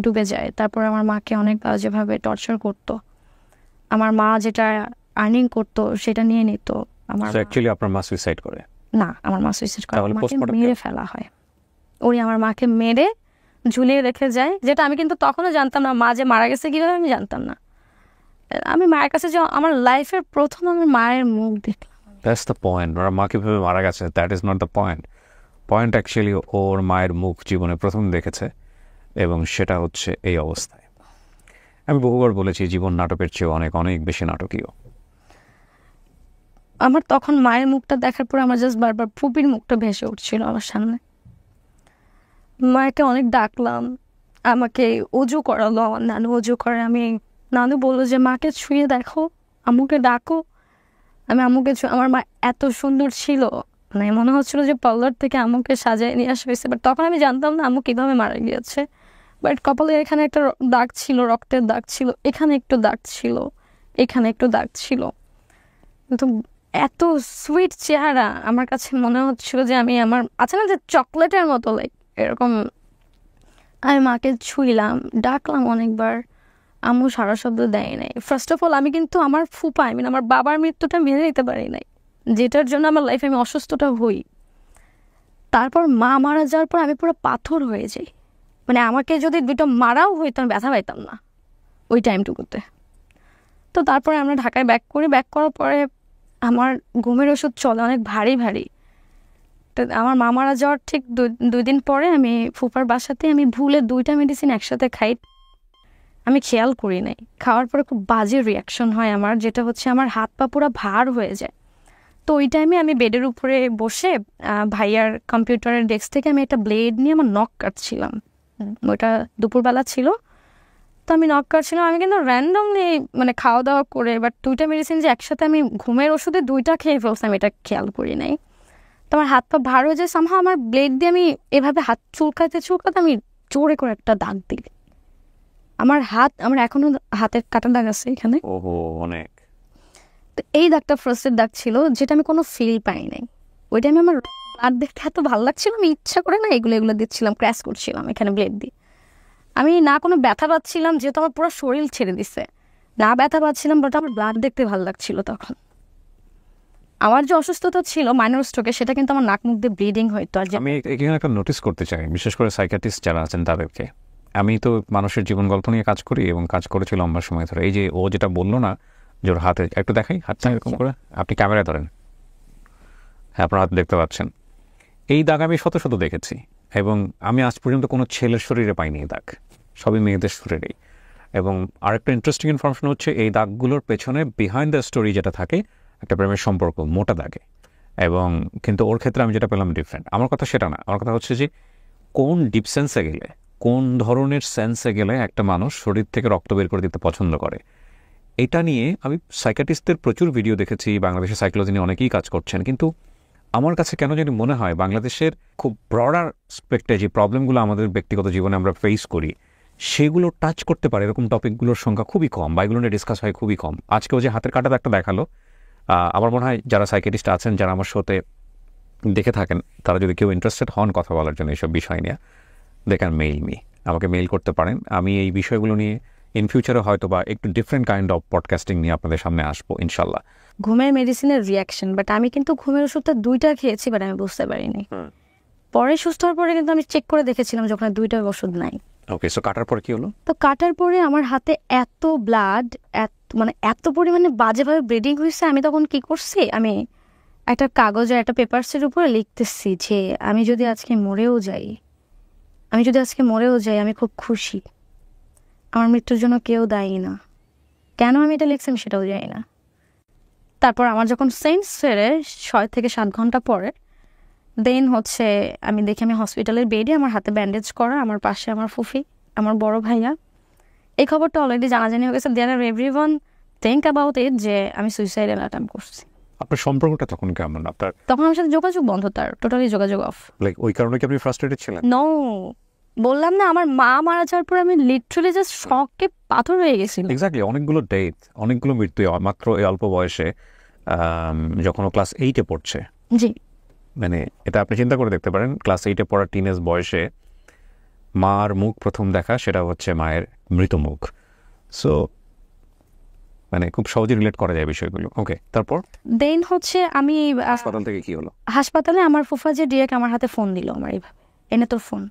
ডুবে যায়। তারপর আমার মাকে অনেক বাজেভাবে টর্চার করতো। আমার মা যেটা আর্নিং করতো সেটা নিয়ে নিত। অ্যাকচুয়ালি আপনার মা সুইসাইড করে? না, আমার মা সুইসাইড করে, মাকে মেরে ফেলা হয়। উনি আমার মাকে মেরে ঝুলিয়ে রেখে যায়, যেটা আমি কিন্তু তখনও জানতাম না। মা যে মারা গেছে কিভাবে আমি জানতাম না। আমি মায়ের কাছে যে আমার লাইফের প্রথম আমি মায়ের মুখ দেখলাম। That's the point. ওরা মা কীভাবে মারা গেছে, that is not the point. Point actually ওর মায়ের মুখ জীবনে প্রথম দেখেছে, এবং সেটা হচ্ছে এই অবস্থায়। আমি বহুবার বলেছি, জীবন নাটকের চেয়ে অনেক অনেক বেশি নাটকীয়। আমার তখন মায়ের মুখটা দেখার পরে আমার জাস্ট বারবার ফুপির মুখটা ভেসে উঠছিল আমার সামনে। মাকে অনেক ডাকলাম, আমাকে অজু করালো, আমার নানু অজু করে। নানু বললো যে মাকে ছুঁয়ে দেখো, আম্মুকে ডাকো। আমি আম্মুকে আমার মা এত সুন্দর ছিল, মানে মনে হচ্ছিল যে পার্লার থেকে আম্মুকে সাজায় নিয়ে আসা হয়েছে। বাট তখন আমি জানতাম না আম্মু কীভাবে মারা গিয়েছে। বাট কপালের এখানে একটা দাগ ছিল, রক্তের দাগ ছিল, এখানে একটু দাগ ছিল, এখানে একটু দাগ ছিল। কিন্তু এত সুইট চেহারা, আমার কাছে মনে হচ্ছিল যে আমি আমার আছে না যে চকলেটের মতো, লাইক এরকম। আমি মাকে ছুঁইলাম, ডাকলাম অনেকবার, আম্মু সারা শব্দ দেয় নাই। ফার্স্ট অফ অল আমি কিন্তু আমার ফুপা, আমার বাবার মৃত্যুটা মেনে নিতে পারি নাই, যেটার জন্য আমার লাইফে আমি অসুস্থটা হই। তারপর মা মারা যাওয়ার পর আমি পুরো পাথর হয়ে যাই। মানে আমাকে যদি 2টা মারাও হইতো আমি ব্যথা পাইতাম না ওই টাইমটুকুতে। তো তারপরে আমরা ঢাকায় ব্যাক করি। ব্যাক করার পরে আমার ঘুমের ওষুধ চলে অনেক ভারী ভারী। তো আমার মা মারা যাওয়ার ঠিক 2 দিন পরে আমি ফুপার বাসাতে আমি ভুলে 2টা মেডিসিন একসাথে খাই। আমি খেয়াল করি নাই, খাওয়ার পরে খুব বাজে রিয়াকশন হয় আমার, যেটা হচ্ছে আমার হাত পা পুরো ভার হয়ে যায়। তো ওই টাইমে আমি বেডের উপরে বসে ভাইয়ার কম্পিউটারের ডেস্ক থেকে আমি একটা ব্লেড নিয়ে আমার নখ কাটছিলাম। ওইটা দুপুরবেলা ছিল, তো আমি নখ কাটছিলাম। আমি কিন্তু র্যান্ডমলি মানে খাওয়া দাওয়া করে, বাট 2টা মেডিসিন যে একসাথে আমি ঘুমের ওষুধে 2টা খেয়ে ফেলছি, আমি এটা খেয়াল করি নাই। তো আমার হাত পা ভার হয়ে যায়। সামহাও আমার ব্লেড দিয়ে আমি এভাবে হাত চুলকাতে আমি জোরে করে একটা দাগ দিই। আমার এখনো হাতের কাটা দাগ আছে এখানে। ওহো, অনেক। তো এই দাগটা ফার্স্টের দাগ ছিল, যেটা আমি কোনো ফিল পাই নাই। ওই টাইমে আমার ব্লাড দেখতে এত ভালো লাগছিল, আমি ইচ্ছা করে না এগুলো দিচ্ছিলাম, ক্র্যাশ করছিলাম এখানে ব্লেড দিয়ে। আমি না কোনো ব্যথা পাচ্ছিলাম, যেহেতু আমার পুরো শরীর ছেড়ে দিছে, না ব্যথা পাচ্ছিলাম, বাট আমার ব্লাড দেখতে ভালো লাগছিল। তখন আমার যে অসুস্থতা ছিল মাইনর স্ট্রোকে, সেটা কিন্তু আমার নাক মুখ দিয়ে ব্লিডিং হইতো। আর আমি এখানে একটা নোটিস করতে চাই, বিশেষ করে সাইকিয়াট্রিস্ট যারা আছেন তাদেরকে। আমি তো মানুষের জীবন গল্প নিয়ে কাজ করি এবং কাজ করেছি লম্বা সময় ধরে। এই যে ও যেটা বললো না, যে ওর হাতে একটু দেখাই, হাতটা এরকম করে, আপনি ক্যামেরায় ধরেন, হ্যাঁ আপনার হাত দেখতে পাচ্ছেন। এই দাগ আমি শত শত দেখেছি, এবং আমি আজ পর্যন্ত কোনো ছেলের শরীরে পাইনি এই দাগ, সবই মেয়েদের শরীরেই। এবং আরেকটা ইন্টারেস্টিং ইনফরমেশন হচ্ছে এই দাগগুলোর পেছনে বিহাইন্ড দ্য স্টোরি যেটা থাকে একটা প্রেমের সম্পর্ক মোটা দাগে, এবং কিন্তু ওর ক্ষেত্রে আমি যেটা পেলাম ডিফারেন্ট। আমার কথা সেটা না, আমার কথা হচ্ছে যে কোন ডিপ সেন্সে গেলে, কোন ধরনের সেন্সে গেলে একটা মানুষ শরীর থেকে রক্ত বের করে দিতে পছন্দ করে। এটা নিয়ে আমি সাইকিয়াট্রিস্টদের প্রচুর ভিডিও দেখেছি, বাংলাদেশের সাইকোলজি নিয়ে অনেকেই কাজ করছেন, কিন্তু আমার কাছে কেন জানি মনে হয় বাংলাদেশের খুব ব্রডার স্পেক্টে যে প্রবলেমগুলো আমাদের ব্যক্তিগত জীবনে আমরা ফেস করি সেগুলো টাচ করতে পারে এরকম টপিকগুলোর সংখ্যা খুবই কম, বা এগুলো নিয়ে ডিসকাস হয় খুবই কম। আজকেও যে হাতের কাঁটাটা একটা দেখালো, আমার মনে হয় যারা সাইকিয়াট্রিস্ট আছেন, যারা আমার শোতে দেখে থাকেন, তারা যদি কেউ ইন্টারেস্টেড হন কথা বলার জন্য এইসব বিষয় নিয়ে, দে ক্যান মেইল মি, আমাকে মেইল করতে পারেন। আমি এই বিষয়গুলো নিয়ে ইন ফিউচারে হয়তো বা একটু ডিফারেন্ট কাইন্ড অফ পডকাস্টিং নিয়ে আপনাদের সামনে আসবো ইনশাল্লাহ। ঘুমের মেডিসিনের রিয়াকশন, বাট আমি কিন্তু ঘুমের ওষুধটা 2টা খেয়েছি, বাট আমি বুঝতে পারিনি। পরে সুস্থ হওয়ার পরে কিন্তু আমি চেক করে দেখেছিলাম যখন 2টা ওষুধ নাই। ওকে, সো কাটার পরে কি হলো? তো কাটার পরে আমার হাতে এত ব্লাড, মানে এত পরিমাণে বাজেভাবে ব্লিডিং হয়েছে। আমি তখন কি করছি, আমি একটা কাগজে একটা পেপারসের উপরে লিখতেছি যে আমি যদি আজকে মরেও যাই, আমি খুব খুশি, আমার মৃত্যুর জন্য কেউ দায়ী না। কেন আমি এটা লিখছি আমি সেটাও জানি না। তারপর আমার যখন সেন্স ফেরে 6 থেকে 7 ঘন্টা পরে, দেন হচ্ছে আমি দেখি আমি হসপিটালের বেডে, আমার হাতে ব্যান্ডেজ করা, আমার পাশে আমার ফুফি, আমার বড় ভাইয়া। এই খবরটা অলরেডি জানাজানি হয়ে গেছে। দেয়ার আর এভরিওয়ান থিঙ্ক অ্যাবাউট ইট যে আমি সুইসাইডাল অ্যাটেম্প্ট করছি। আপনার সম্পর্কটা তখন কেমন? আপনার তখন আমার সাথে যোগাযোগ বন্ধ, তার টোটালি যোগাযোগ অফ। লাইক ওই কারণে কি আপনি ফ্রাস্ট্রেটেড ছিলেন? নো, বললাম না, আমার মা মারা যাওয়ার পর আমি লিটারালি জাস্ট শকে পাথর হয়ে গেছিল। এক্স্যাক্টলি, অনেকগুলো ডেথ, অনেকগুলো মৃত্যু মাত্র এই অল্প বয়সে, যখন ও ক্লাস 8-এ পড়ছে। জি, মানে এটা আপনি চিন্তা করে দেখতে পারেন, ক্লাস 8-এ পড়া টিনেজ বয়সে মার মুখ প্রথম দেখা, সেটা হচ্ছে মায়ের মৃত মুখ। সো মানে খুব সহজে রিলেট করা যায় বিষয়গুলো। ওকে, তারপর দেন হচ্ছে আমি হাসপাতাল থেকে কি হলো? হাসপাতালে আমার ফুফা যে ডিরেক্ট আমার হাতে ফোন দিল, আমার এইভাবে এনে তোর ফোন,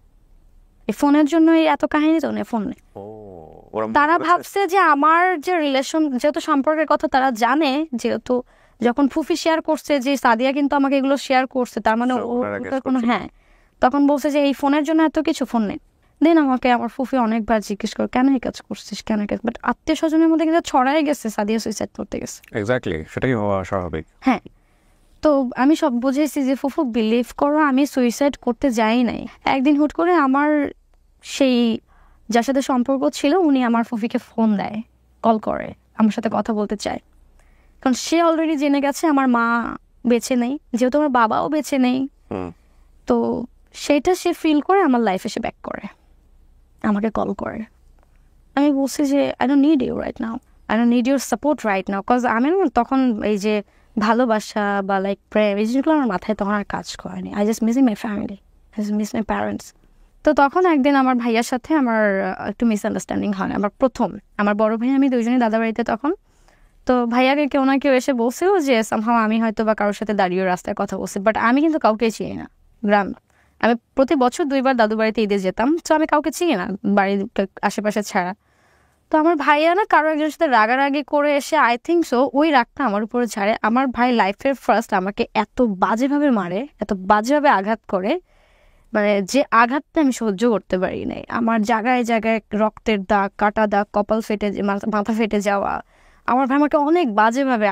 এই ফোনের জন্য এত কাহিনী তো ফোন নেই। তারা ভাবছে যে আমার যে রিলেশন, যেহেতু সম্পর্কের কথা তারা জানে, যেহেতু যখন ফুফি শেয়ার করছে যে সাদিয়া কিন্তু আমাকে এগুলো শেয়ার করছে, তার মানে ওটার কোনো, হ্যাঁ, তখন বলছে যে এই ফোনের জন্য এত কিছু, ফোন নেই। দেন আমাকে আমার ফুফি অনেকবার জিজ্ঞেস করে কেন এই কাজ করছিস, কেন এই কাজ, বাট আত্মীয় স্বজনের মধ্যে কিন্তু ছড়াই গেছে সাদিয়া সুইসাইড করতে গেছে। এক্স্যাক্টলি, সেটাই হওয়া স্বাভাবিক। হ্যাঁ, তো আমি সব বুঝেছি যে ফুফু বিলিভ করো আমি সুইসাইড করতে যাই নাই। একদিন হুট করে আমার সেই যার সাথে সম্পর্ক ছিল উনি আমার ফুফিকে ফোন দেয়, কল করে, আমার সাথে কথা বলতে চায়, কারণ সে অলরেডি জেনে গেছে আমার মা বেঁচে নেই, যেহেতু আমার বাবাও বেঁচে নেই। তো সেটা সে ফিল করে আমার লাইফে সে ব্যাক করে, আমাকে কল করে। আমি বলছি যে I don't need you right now, I don't need your support right now, cause আমি তখন এই যে ভালোবাসা বা লাইক প্রেম এই জিনিসগুলো আমার মাথায় তখন আর কাজ করেনি। I just missing my family, I just miss my parents. তো তখন একদিন আমার ভাইয়ার সাথে আমার একটু মিসআন্ডারস্ট্যান্ডিং হয়। আমার বড় ভাই আমি দুইজনই দাদা বাড়িতে তখন। তো ভাইয়াকে কেউ না কেউ এসে বলছিল যে সামহাও আমি হয়তো বা কারোর সাথে দাঁড়িয়ে রাস্তায় কথা বলছি, বাট আমি কিন্তু কাউকে চিনি না। গ্রাম, আমি প্রতি বছর 2বার দাদু বাড়িতে ঈদে যেতাম, তো আমি কাউকে চিনি না বাড়ির আশেপাশে ছাড়া। তো আমার ভাইয়া না কারো একজনের সাথে রাগারাগি করে এসে আই থিঙ্ক সো ওই রাগটা আমার উপরে ঝাড়ে। আমার ভাই লাইফের ফার্স্ট আমাকে এত বাজেভাবে মারে, এত বাজেভাবে আঘাত করে, মানে যে আঘাতটা আমি সহ্য করতে পারি নাই। আমার জায়গায় জায়গায় রক্তের দাগ, কাটা দাগ, কপাল ফেটে, মাথা ফেটে যাওয়া। আমার ভাই আমাকে অনেক বাজেভাবে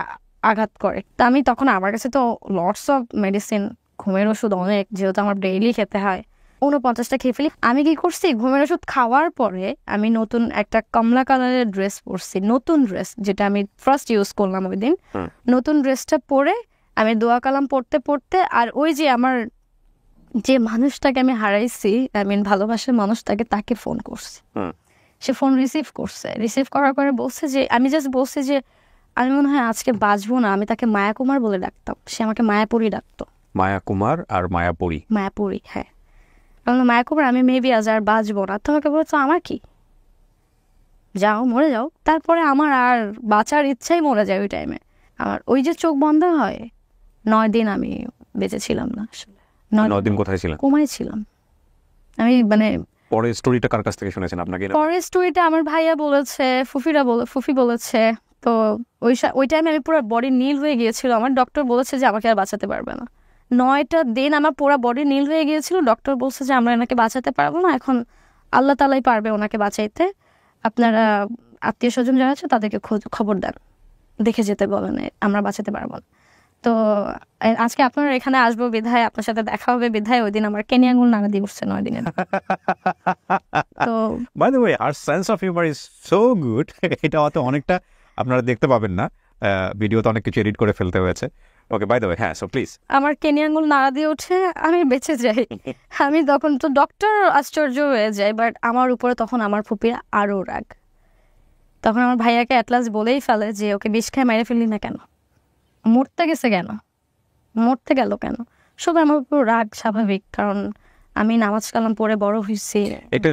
আঘাত করে। তা আমি তখন, আমার কাছে তো লটস অফ মেডিসিন, ঘুমের ওষুধ অনেক, যেহেতু আমার ডেইলি খেতে হয়, 49টা খেয়ে ফেলি। আমি কি করছি, ঘুমের ওষুধ খাওয়ার পরে আমি নতুন একটা কমলা কালারের ড্রেস পরছি, নতুন ড্রেস, যেটা আমি ফার্স্ট ইউজ করলাম ওই দিন। নতুন ড্রেসটা পরে আমি দোয়া কালাম পড়তে পড়তে, আর ওই যে আমার যে মানুষটাকে আমি হারাইছি, আই মিন ভালোবাসার মানুষটাকে, তাকে ফোন করছি। সে ফোন রিসিভ করছে, রিসিভ করার পরে বলছে যে, আমি জাস্ট বলছি যে আমি মনে হয় আজকে বাঁচবো না। আমি তাকে মায়া কুমার বলে ডাকতাম, সে আমাকে মায়াপুরী ডাকতো। মায়া কুমার আর মায়াপুরী? মায়াপুরী, হ্যাঁ। মায়া কুমার, আমি মেবি আজ আর বাঁচবো না। তোমাকে বলছো আমার কি, যাও মরে যাও। তারপরে আমার আর বাঁচার ইচ্ছাই মরে যায় ওই টাইমে। আমার ওই যে চোখ বন্ধ হয়, 9 দিন আমি বেঁচে ছিলাম না আসলে। 9 দিন কোথায় ছিলেন? কোমায় ছিলাম আমি। মানে পরের স্টোরিটা কার কাছ থেকে শুনেছেন? আপনাকে পরের স্টোরিটা আমার ভাইয়া বলেছে, ফুফি বলেছে। তো ওই টাইমে আমি পুরো বডি নীল হয়ে গিয়েছিল। আমার ডক্টর বলেছে যে আমাকে আর বাঁচাতে পারবে না। 9টা দিন আমার পুরো বডি নীল হয়ে গিয়েছিল। ডক্টর বলছে যে আমরা এনাকে বাঁচাতে পারবো না, এখন আল্লাহ তাআলাই পারবে ওনাকে বাঁচাইতে। আপনারা আত্মীয় স্বজন যারা আছে তাদেরকে খবর দেন, দেখে যেতে বলেন, আমরা বাঁচাতে পারবো না। তো আজকে আপনারা এখানে আসবো বিধায়, আপনার সাথে দেখা হবে বিধায় ওই দিন আমার কেনে আঙুল নাড়া দিয়ে উঠছে 9 দিনে। তো বাই দ্য ওয়ে আর sense of humour is so good. এটা হয়তো অনেকটা আপনারা দেখতে পাবেন না, ভিডিওতে অনেক কিছু এডিট করে ফেলতে হয়েছে। ওকে, বাই দ্য ওয়ে, হ্যাঁ, সো প্লিজ। আমার কেনে আঙুল নাড়া দিয়ে উঠে আমি বেঁচে যাই। আমি তখন তো ডক্টর আশ্চর্য হয়ে যায়, বাট আমার উপরে তখন আমার ফুপির আরও রাগ। তখন আমার ভাইয়াকে অ্যাটলাস বলেই ফেলে যে ওকে বিষ খায় মেরে ফেললি না কেন, মরতে গেছে কেন, মরতে গেল কেন। সবাই আমার উপর রাগ স্বাভাবিক, কারণ আমি নামাজ কালাম পড়ে বড় হয়েছি। একটা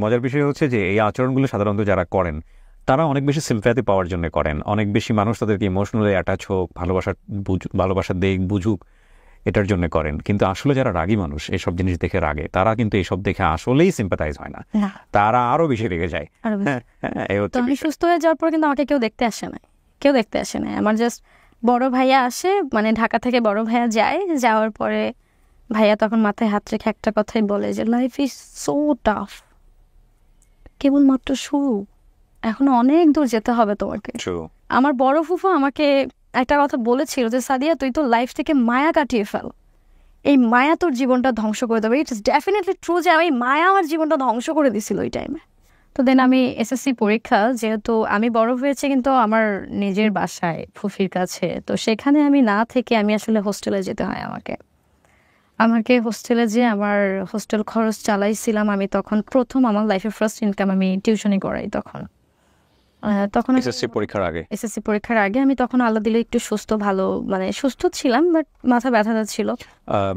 মজার বিষয় হচ্ছে যে এই আচরণগুলো সাধারণত যারা করেন তারা অনেক বেশি সিম্প্যাথি পাওয়ার জন্য করেন। অনেক বেশি মানুষ তাদেরকে ইমোশনালি অ্যাটাচ হোক, ভালোবাসা দেখ বুঝুক, এটার জন্য করেন। কিন্তু আসলে যারা রাগী মানুষ এসব জিনিস দেখে রাগে, তারা কিন্তু এইসব দেখে আসলেই সিম্প্যাথাইজ হয় না, তারা আরো বেশি রেগে যায়। তো আমি সুস্থ হয়ে যাওয়ার পর কিন্তু আমাকে কেউ দেখতে আসে না, কেউ দেখতে আসে না। আমার জাস্ট বড় ভাইয়া আসে, মানে ঢাকা থেকে বড় ভাইয়া যায়, যাওয়ার পরে ভাইয়া তখন মাথায় হাত রেখে একটা কথাই বলে যে লাইফ ইজ সো টাফ, কেবলমাত্র শুরু, এখনো অনেক দূর যেতে হবে তোমাকে। আমার বড় ফুফু আমাকে একটা কথা বলেছিল যে সাদিয়া তুই তো লাইফ থেকে মায়া কাটিয়ে ফেল, এই মায়া তোর জীবনটা ধ্বংস করে দেবে। ইট ইস ডেফিনেটলি ট্রু যে আমি মায়া আমার জীবনটা ধ্বংস করে দিছিল ওই টাইমে। তো দেন আমি এসএসসি পরীক্ষা, যেহেতু আমি বড় হয়েছে কিন্তু আমার নিজের বাসায় ফুফির কাছে, তো সেখানে আমি না থেকে আমি আসলে হোস্টেলে যেতে হয় আমাকে হোস্টেলে যেয়ে আমার হোস্টেল খরচ চালাইছিলাম আমি তখন। প্রথম আমার লাইফের ফার্স্ট ইনকাম আমি টিউশনি করাই তখন এসএসসি পরীক্ষার আগে। আমি তখন আল্লাহ দিলে একটু সুস্থ, ভালো মানে সুস্থ ছিলাম, বাট মাথা ব্যথা ছিল।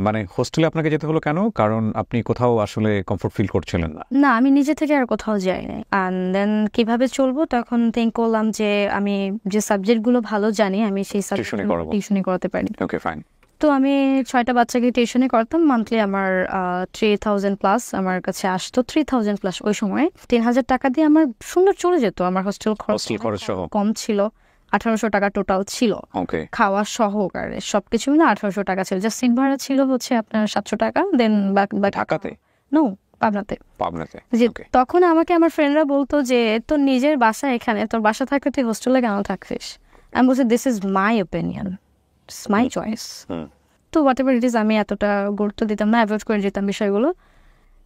মানে হোস্টেলে আপনাকে যেতে হলো কেন? কারণ আপনি কোথাও আসলে কমফোর্ট ফিল করছিলেন না? না, আমি নিজে থেকে আর কোথাও যাই নাই। অ্যান্ড দেন কিভাবে চলবো তখন থিঙ্ক করলাম যে আমি যে সাবজেক্টগুলো ভালো জানি আমি সেই সাবজেক্ট টিউশনি করাতে পারি। ওকে, ফাইন। তো আমি 6টা বাচ্চাকে টিউশনি করতাম। মান্থলি আমার 3000 প্লাস আমার কাছে আসতো, 3000 প্লাস। ওই সময় 3000 টাকা দিয়ে আমার সুন্দর চলে যেত। আমার হোস্টেল খরচ কম ছিল, 1800 টাকা টোটাল ছিল, খাওয়া সহকারে সবকিছু মিলে 1800 টাকা ছিল। জাস্ট সিট ভাড়া ছিল হচ্ছে আপনার 700 টাকা। দেন ঢাকাতে নো পাবনাতে। যে তখন আমাকে আমার ফ্রেন্ডরা বলতো যে তোর নিজের বাসা এখানে, তোর বাসা থাকলে তুই হোস্টেলে কেন থাকছিস? আমি বলছি this is my opinion, it's my choice. তো হোয়াট এভার ইট ইজ, আমি এতটা গুরুত্ব দিতাম না, অ্যাভয়েড করে যেতাম বিষয়গুলো।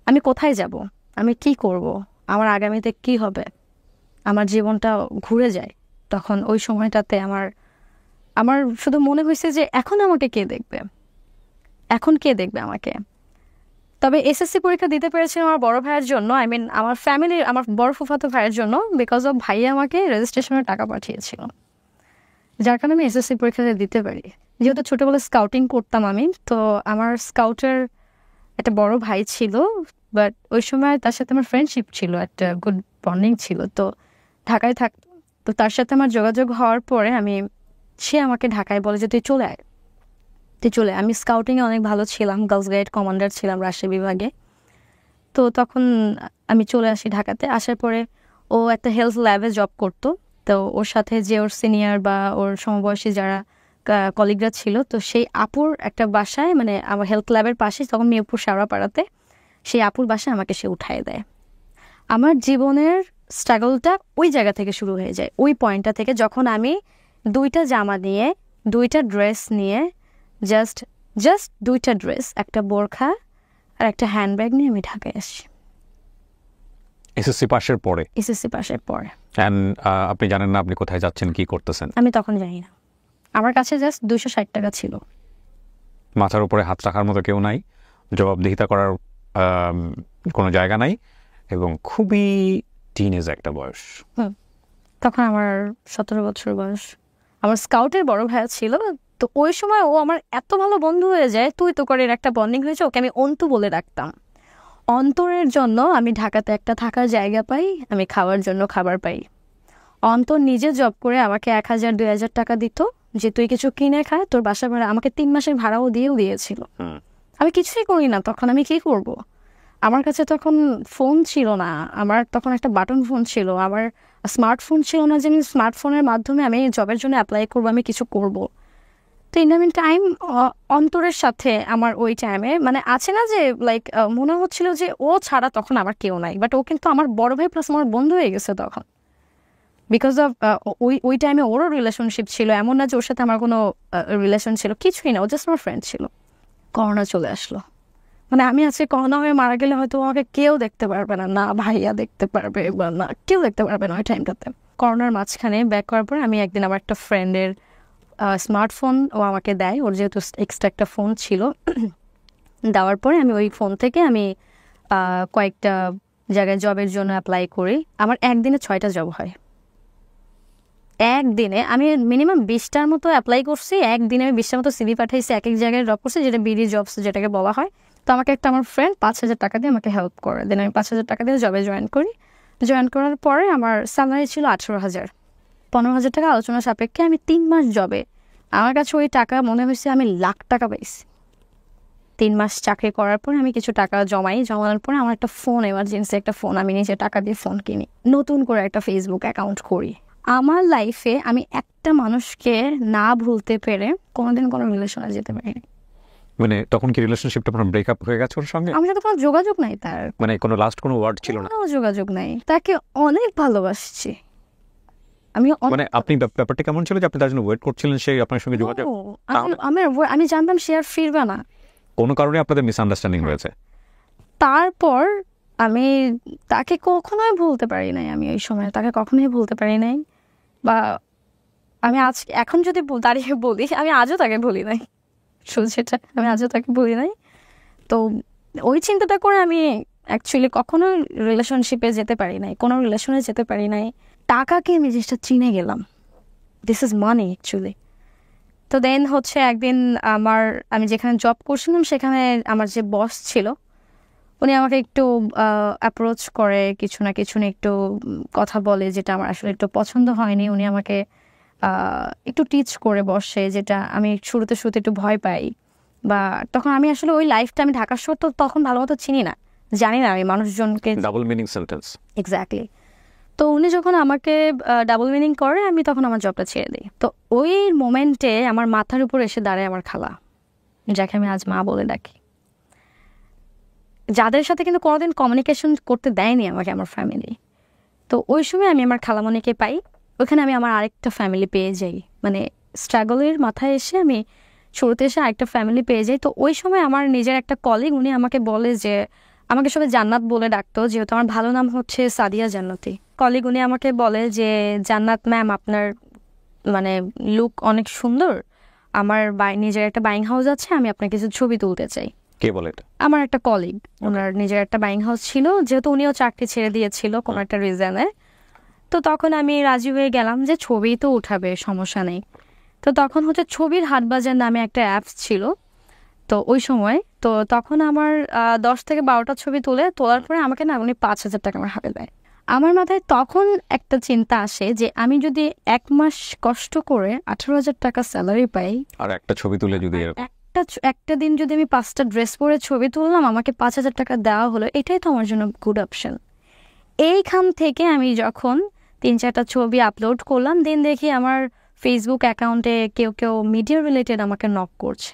আমি কোথায় যাব, আমি কি করব, আমার আগামীতে কি হবে, আমার জীবনটা ঘুরে যায়। তখন ওই সময়টাতে আমার শুধু মনে হয়েছে যে এখন আমাকে কে দেখবে, এখন কে দেখবে আমাকে। তবে এসএসসি পরীক্ষা দিতে পেরেছিলাম আমার বড় ভাইয়ের জন্য, আই মিন আমার ফ্যামিলির, আমার বড় ফুফাতো ভাইয়ের জন্য, বিকজ অফ ভাইয়া আমাকে রেজিস্ট্রেশনের টাকা পাঠিয়েছিল, যার কারণে আমি এসএসসি পরীক্ষাটা দিতে পারি। যেহেতু ছোটোবেলায় স্কাউটিং করতাম আমি, তো আমার স্কাউটের একটা বড় ভাই ছিল, বাট ওই সময় তার সাথে আমার ফ্রেন্ডশিপ ছিল, একটা গুড বন্ডিং ছিল, তো ঢাকায় থাকতো। তো তার সাথে আমার যোগাযোগ হওয়ার পরে সে আমাকে ঢাকায় বলে যে তুই চলে আয়। আমি স্কাউটিংয়ে অনেক ভালো ছিলাম, গার্লস গাইড কমান্ডার ছিলাম রাজশাহী বিভাগে। তো তখন আমি চলে আসি ঢাকাতে। আসার পরে ও একটা হেলথ ল্যাবে জব করতো। তো ওর সাথে যে ওর সিনিয়র বা ওর সমবয়সী যারা কলিগরা ছিল, তো সেই আপুর একটা বাসায়, মানে আমার হেলথ ল্যাবের পাশে, তখন মিরপুর শেওড়াপাড়াতে, সেই আপুর বাসায় আমাকে সে উঠায় দেয়। আমার জীবনের স্ট্রাগলটা ওই জায়গা থেকে শুরু হয়ে যায়, ওই পয়েন্টটা থেকে, যখন আমি 2টা জামা নিয়ে, 2টা ড্রেস নিয়ে, জাস্ট 2টা ড্রেস, একটা বোরখা আর একটা হ্যান্ডব্যাগ নিয়ে আমি ঢাকায় আসি এসএসসি পাশের পরে। আপনি জানেন না আপনি কোথায় যাচ্ছেন, কি করতেছেন? আমি তখন জানি না। আমার কাছে জাস্ট 260 টাকা ছিল, মাথার উপরে হাত রাখার মতো কেউ নাই, জবাবদিহিতা করার কোনো জায়গা নাই, এবং খুবই টিনেজ একটা বয়স। তখন আমার 17 বছর বয়স। আমার স্কাউটের বড় ভাইয়া ছিল, তো ওই সময় ও আমার এত ভালো বন্ধু হয়ে যায়, তুই তো করে একটা বন্ডিং হয়েছে। ওকে আমি অন্তু বলে রাখতাম। অন্তরের জন্য আমি ঢাকাতে একটা থাকার জায়গা পাই, আমি খাওয়ার জন্য খাবার পাই। অন্তর নিজে জব করে আমাকে 1000-2000 টাকা দিত যে তুই কিছু কিনে খায়, তোর বাসা ভাড়া, আমাকে 3 মাসের ভাড়াও দিয়েছিল। আমি কিছুই করি না তখন, আমি কি করব? আমার কাছে তখন ফোন ছিল না, আমার তখন একটা বাটন ফোন ছিল, আমার স্মার্টফোন ছিল না যে আমি স্মার্টফোনের মাধ্যমে আমি জবের জন্য অ্যাপ্লাই করবো, আমি কিছু করব। তো ইন দ্য মিন টাইম অন্তরের সাথে আমার ওই টাইমে মানে আছে না যে লাইক মনে হচ্ছিল যে ও ছাড়া তখন আমার কেউ নাই, বাট ও কিন্তু আমার বড় ভাই প্লাস আমার বন্ধু হয়ে গেছে তখন, বিকজ অফ ওই টাইমে ওরও রিলেশনশিপ ছিল, এমন না যে ওর সাথে আমার কোনো রিলেশন ছিল, কিছুই না, ও জাস্ট আমার ফ্রেন্ড ছিল। করোনা চলে আসলো, মানে আমি আজকে করোনা হয়ে মারা গেলে হয়তো আমাকে কেউ দেখতে পারবে না, না ভাইয়া দেখতে পারবে বা না কেউ দেখতে পারবে না ওই টাইমটাতে। করোনার মাঝখানে ব্যাক করার পরে আমি একদিন আমার একটা ফ্রেন্ডের স্মার্টফোন ও আমাকে দেয়, ওর যেহেতু এক্সট্রা একটা ফোন ছিল, দেওয়ার পরে আমি ওই ফোন থেকে আমি কয়েকটা জায়গায় জবের জন্য অ্যাপ্লাই করি। আমার একদিনে 6টা জব হয়। একদিনে আমি মিনিমাম 20টার মতো অ্যাপ্লাই করছি, একদিনে আমি 20টার মতো সিভি পাঠাইছি, এক এক জায়গায় জব করছি, যেটা বিডি জবস যেটাকে বলা হয়। তো আমাকে একটা আমার ফ্রেন্ড 5,000 টাকা দিয়ে আমাকে হেল্প করে, দেন আমি 5,000 টাকা দিয়ে জবে জয়েন করি। জয়েন করার পরে আমার স্যালারি ছিল 18,000, 15,000 টাকা আলোচনা সাপেক্ষে। আমি 3 মাস জবে, আমার কাছে ওই টাকা মনে হয়েছে আমি লাখ টাকা পাইছি। 3 মাস চাকরি করার পরে আমি কিছু টাকা জমানোর পরে আমার একটা ফোন, এমার্জেন্সি একটা ফোন, আমি নিজে টাকা দিয়ে ফোন কিনি, নতুন করে একটা ফেসবুক অ্যাকাউন্ট করি। আমার লাইফে আমি একটা মানুষকে না ভুলতে পেরে কোনোদিন কোনো রিলেশনে যেতে পারিনি। মানে তখন কি রিলেশনশিপটা আপনার ব্রেকআপ হয়ে গেছে ওর সঙ্গে? আমার সাথে কোনো যোগাযোগ নাই, তার মানে কোনো লাস্ট কোনো ওয়ার্ড ছিল না? কোনো যোগাযোগ নাই, তাকে অনেক ভালোবাসছি আমি। মানে আপনি ব্যাপারটা কেমন ছিল যে আপনি তার জন্য ওয়েট করছিলেন, সে আপনার সঙ্গে যোগাযোগ? আমি জানতাম সে আর ফিরবে না, কোনো কারণে আপনাদের মিসআন্ডারস্ট্যান্ডিং হয়েছে। তারপর আমি তাকে কখনোই ভুলতে পারি নাই, আমি ওই সময় তাকে কখনোই ভুলতে পারি নাই। বা আমি আজ এখন যদি দাঁড়িয়ে বলি, আমি আজও তাকে ভুলি নাই, সেটা আমি আজও তাকে ভুলি নাই। তো ওই চিন্তাটা করে আমি অ্যাকচুয়ালি কখনো রিলেশনশিপে যেতে পারি নাই, কোনো রিলেশনে যেতে পারি নাই। টাকাকে আমি জিনিসটা চিনে গেলাম, দিস ইজ মানি অ্যাকচুয়ালি। তো দেন হচ্ছে একদিন আমি যেখানে জব করছিলাম সেখানে আমার যে বস ছিল, উনি আমাকে একটু অ্যাপ্রোচ করে, কিছু না কিছু নিয়ে একটু কথা বলে, যেটা আমার আসলে একটু পছন্দ হয়নি। উনি আমাকে একটু টিচ করে বসে, যেটা আমি শুরুতে একটু ভয় পাই। বা তখন আমি আসলে ওই লাইফটা আমি ঢাকা শহর তো তখন ভালো মতো চিনি না, জানি না আমি মানুষজনকে। Double meaning sentence. এক্স্যাক্টলি। তো উনি যখন আমাকে ডাবল মিনিং করে, আমি তখন আমার জবটা ছেড়ে দিই। তো ওই মোমেন্টে আমার মাথার উপর এসে দাঁড়ায় আমার খালা, যাকে আমি আজ মা বলে ডাকি, যাদের সাথে কিন্তু কোনোদিন কমিউনিকেশন করতে দেয়নি আমাকে আমার ফ্যামিলি। তো ওই সময় আমি আমার খালামণিকে পাই, ওইখানে আমি আমার আরেকটা ফ্যামিলি পেয়ে যাই। মানে স্ট্রাগলের মাথায় এসে আমি শুরুতে এসে আরেকটা ফ্যামিলি পেয়ে যাই। তো ওই সময় আমার নিজের একটা কলিগ, উনি আমাকে বলে যে, আমাকে সবাই জান্নাত বলে ডাকতো, যেহেতু আমার ভালো নাম হচ্ছে সাদিয়া জান্নাতি। কলিগ উনি আমাকে বলে যে, জান্নাত ম্যাম আপনার মানে লুক অনেক সুন্দর, আমার নিজের একটা বাইং হাউস আছে, আমি আপনার কিছু ছবি তুলতে চাই। কে বলে এটা? আমার একটা কলিগ, ওনার নিজের একটা বাইং হাউস ছিল, যেহেতু উনিও চাকরি ছেড়ে দিয়েছিল কোনো একটা রিজনে। তো তখন আমি রাজি হয়ে গেলাম যে ছবি তো উঠাবে, সমস্যা নেই। তো তখন হচ্ছে ছবির হাটবাজার নামে একটা অ্যাপস ছিল তো ওই সময়। তো তখন আমার 10 থেকে 12টা ছবি তোলার পরে আমাকে না উনি 5,000 টাকা আমার হাতে দেয়। আমার মাথায় তখন একটা চিন্তা আসে যে আমি যদি 1 মাস কষ্ট করে 18,000 টাকা স্যালারি পাই, আর একটা ছবি তুলে যদি একটা দিন যদি আমি 5টা ড্রেস পরে ছবি তুললাম, আমাকে 5,000 টাকা দেওয়া হলো, এটাই তো আমার জন্য গুড অপশন। এইখান থেকে আমি যখন 3-4টা ছবি আপলোড করলাম, দিন দেখি আমার ফেসবুক অ্যাকাউন্টে কেউ মিডিয়া রিলেটেড আমাকে নক করছে।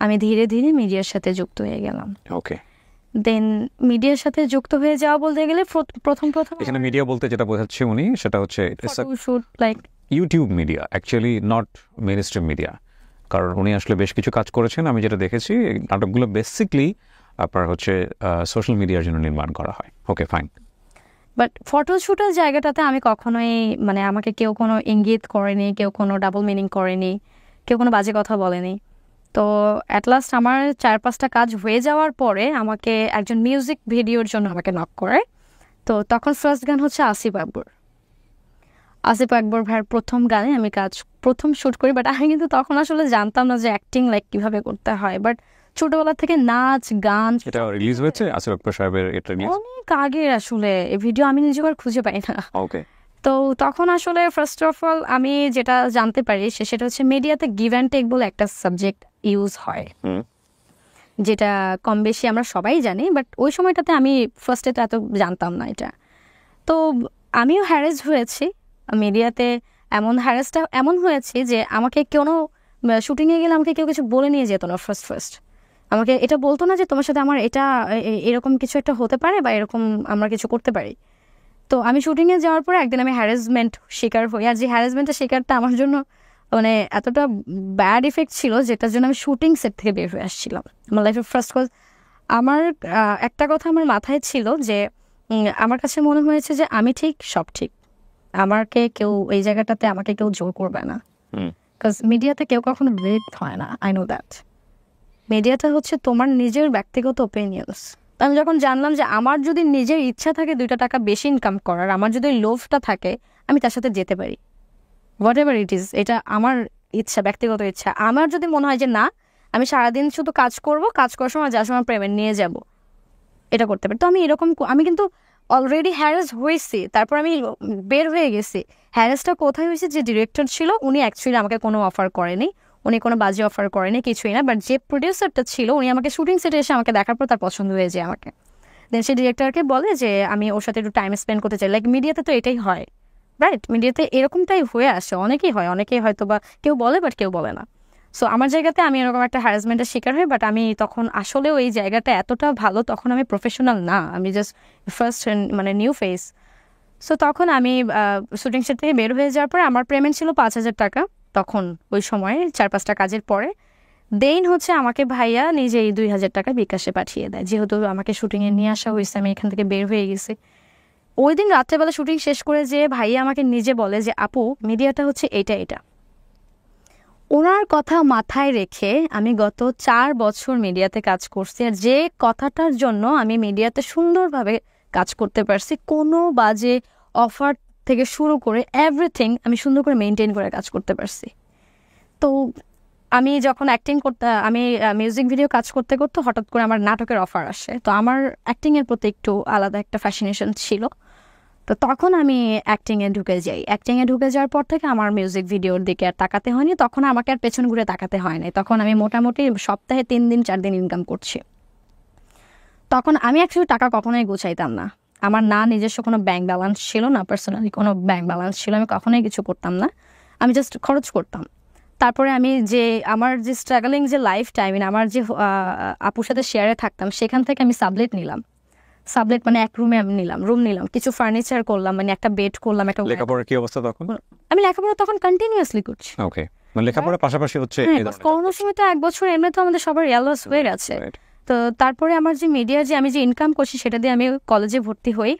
আমি ধীরে ধীরে মিডিয়ার সাথে যুক্ত হয়ে গেলাম। ওকে। দেন মিডিয়ার সাথে যুক্ত হয়ে যাওয়া বলতে গেলে প্রথম এখানে মিডিয়া বলতে যেটা বোঝাচ্ছে উনি, সেটা হচ্ছে shoot like YouTube media, actually not main stream media. কারণ উনি আসলে বেশ কিছু কাজ করেছেন, আমি যেটা দেখেছি নাটকগুলো বেসিকলি আপনার হচ্ছে সোশ্যাল মিডিয়ার জন্য নির্মাণ করা হয়। Okay fine. বাট ফটোশ্যুটের জায়গাটাতে আমি কখনোই মানে আমাকে কেউ কোনো ইঙ্গিত করেনি, কেউ কোনো ডাবল মিনিং করেনি, কেউ কোনো বাজে কথা বলেনি। তো অ্যাট লাস্ট আমার 4-5টা কাজ হয়ে যাওয়ার পরে আমাকে একজন মিউজিক ভিডিওর জন্য আমাকে নক করে। তো তখন ফার্স্ট গান হচ্ছে আসিফ আকবর ভাইয়ের প্রথম গানে আমি প্রথম শ্যুট করি। বাট আমি কিন্তু তখন আসলে জানতাম না যে অ্যাক্টিং লাইক কীভাবে করতে হয়। বাট ছোটবেলা থেকে নাচ গান। এটা রিলিজ হয়েছে আসিফ আকবর সাহেবের, এটা অনেক আগে আসলে এই ভিডিও আমি নিজে আর খুঁজে পাই না। ওকে। তো তখন আসলে ফার্স্ট অফ অল আমি যেটা জানতে পারি সেটা হচ্ছে মিডিয়াতে গিভ অ্যান্ড টেক বলে একটা সাবজেক্ট ইউজ হয়, যেটা কম বেশি আমরা সবাই জানি। বাট ওই সময়টাতে আমি ফার্স্টে তো এত জানতাম না এটা। তো আমিও হ্যারেস হয়েছি মিডিয়াতে, এমন হ্যারেসটা এমন হয়েছে যে আমাকে কোনো শুটিংয়ে গেলে আমাকে কেউ কিছু বলে নিয়ে যেত না ফার্স্ট আমাকে এটা বলতো না যে তোমার সাথে আমার এটা এরকম কিছু একটা হতে পারে বা এরকম আমরা কিছু করতে পারি। তো আমি শুটিংয়ে যাওয়ার পরে একদিন আমি হ্যারাসমেন্ট শিকার হই, আর যে হ্যারাসমেন্টের শিকারটা আমার জন্য মানে এতটা ব্যাড ইফেক্ট ছিল যেটার জন্য আমি শুটিং সেট থেকে বের হয়ে আসছিলাম আমার লাইফের ফার্স্ট। কজ আমার একটা কথা আমার মাথায় ছিল যে আমার কাছে মনে হয়েছে যে আমি ঠিক সব ঠিক, আমাকে কেউ এই জায়গাটাতে আমাকে কেউ জোর করবে না। বিকজ মিডিয়াতে কেউ কখনো ব্রেক হয় না, আই নো দ্যাট। মিডিয়াটা হচ্ছে তোমার নিজের ব্যক্তিগত ওপিনিয়ন্স। আমি যখন জানলাম যে আমার যদি নিজের ইচ্ছা থাকে 2টা টাকা বেশি ইনকাম করার, আমার যদি লোভটা থাকে, আমি তার সাথে যেতে পারি, হোয়াট এভার ইট ইজ, এটা আমার ইচ্ছা, ব্যক্তিগত ইচ্ছা। আমার যদি মনে হয় যে না আমি সারাদিন শুধু কাজ করব, কাজ করার সময় যার সময় পেমেন্ট নিয়ে যাব, এটা করতে পারি। তো আমি এরকম আমি কিন্তু অলরেডি হ্যারাস হয়েছি, তারপর আমি বের হয়ে গেছি। হ্যারাসটা কোথায় হয়েছে, যে ডিরেক্টর ছিল উনি অ্যাকচুয়ালি আমাকে কোনো অফার করেনি, উনি কোনো বাজে অফার করেনি, কিছুই না। বাট যে প্রডিউসারটা ছিল উনি আমাকে শুটিং সেটে এসে আমাকে দেখার পর তার পছন্দ হয়ে যায় আমাকে। দেন সে ডিরেক্টরকে বলে যে আমি ওর সাথে একটু টাইম স্পেন্ড করতে চাই। লাইক মিডিয়াতে তো এটাই হয়, রাইট? মিডিয়াতে এরকমটাই হয়ে আসে, অনেকেই হয়তো বা কেউ বলে বাট কেউ বলে না। সো আমার জায়গাতে আমি এরকম একটা হ্যারাসমেন্টের শিকার হই, বাট আমি তখন আসলেও এই জায়গাটা এতটা ভালো, তখন আমি প্রফেশনাল না, আমি জাস্ট ফার্স্ট মানে নিউ ফেস। সো তখন আমি শুটিং সেট থেকে বের হয়ে যাওয়ার পরে আমার পেমেন্ট ছিল 5,000 টাকা তখন, ওই সময়ে 4-5টা কাজের পরে। দেন হচ্ছে আমাকে ভাইয়া নিজে এই 2,000 টাকা বিকাশে পাঠিয়ে দেয়, যেহেতু আমাকে শুটিংয়ে নিয়ে আসা হয়েছে, আমি এখান থেকে বের হয়ে গেছি। ওই দিন রাত্রেবেলা শুটিং শেষ করে যে ভাইয়া আমাকে নিজে বলে যে আপু মিডিয়াটা হচ্ছে এটা। ওনার কথা মাথায় রেখে আমি গত 4 বছর মিডিয়াতে কাজ করছি, আর যে কথাটার জন্য আমি মিডিয়াতে সুন্দরভাবে কাজ করতে পারছি, কোনো বাজে অফার থেকে শুরু করে এভরিথিং আমি সুন্দর করে মেনটেন করে কাজ করতে পারছি। তো আমি যখন আমি মিউজিক ভিডিও কাজ করতে করতে হঠাৎ করে আমার নাটকের অফার আসে। তো আমার অ্যাক্টিংয়ের প্রতি একটু আলাদা একটা ফ্যাসিনেশন ছিল, তো তখন আমি অ্যাক্টিংয়ে ঢুকে যাই। অ্যাক্টিংয়ে ঢুকে যাওয়ার পর থেকে আমার মিউজিক ভিডিওর দিকে আর তাকাতে হয়নি, তখন আমাকে আর পেছন ঘুরে তাকাতে হয় নাই। তখন আমি মোটামুটি সপ্তাহে 3 দিন 4 দিন ইনকাম করছি। তখন আমি অ্যাকচুয়ালি টাকা কখনোই গুছাইতাম না, আমার না নিজস্ব কোনো ব্যাংক ব্যালেন্স ছিল, না পার্সোনালি কোনো ব্যাংক ব্যালেন্স ছিল, আমি কখনোই কিছু করতাম না, আমি জাস্ট খরচ করতাম। তারপরে আমি আমার যে স্ট্রাগলিং যে লাইফ টাইম, আমার যে আপুর সাথে শেয়ারে থাকতাম, সেখান থেকে আমি সাবলেট নিলাম। সাবলেট মানে এক রুমে আমি রুম নিলাম, কিছু ফার্নিচার করলাম, মানে একটা বেড করলাম, একটা লেখাপড়ার কি অবস্থা তখন? আমি লেখাপড়া তখন কন্টিনিউয়াসলি করছি। ওকে, মানে লেখাপড়ার পাশাপাশি হচ্ছে করোনার সময় তো 1 বছর এমনি তো আমাদের সবার লস হয়ে গেছে। তো তারপরে আমার যে মিডিয়া যে আমি যে ইনকাম করছি সেটা দিয়ে আমি কলেজে ভর্তি হই।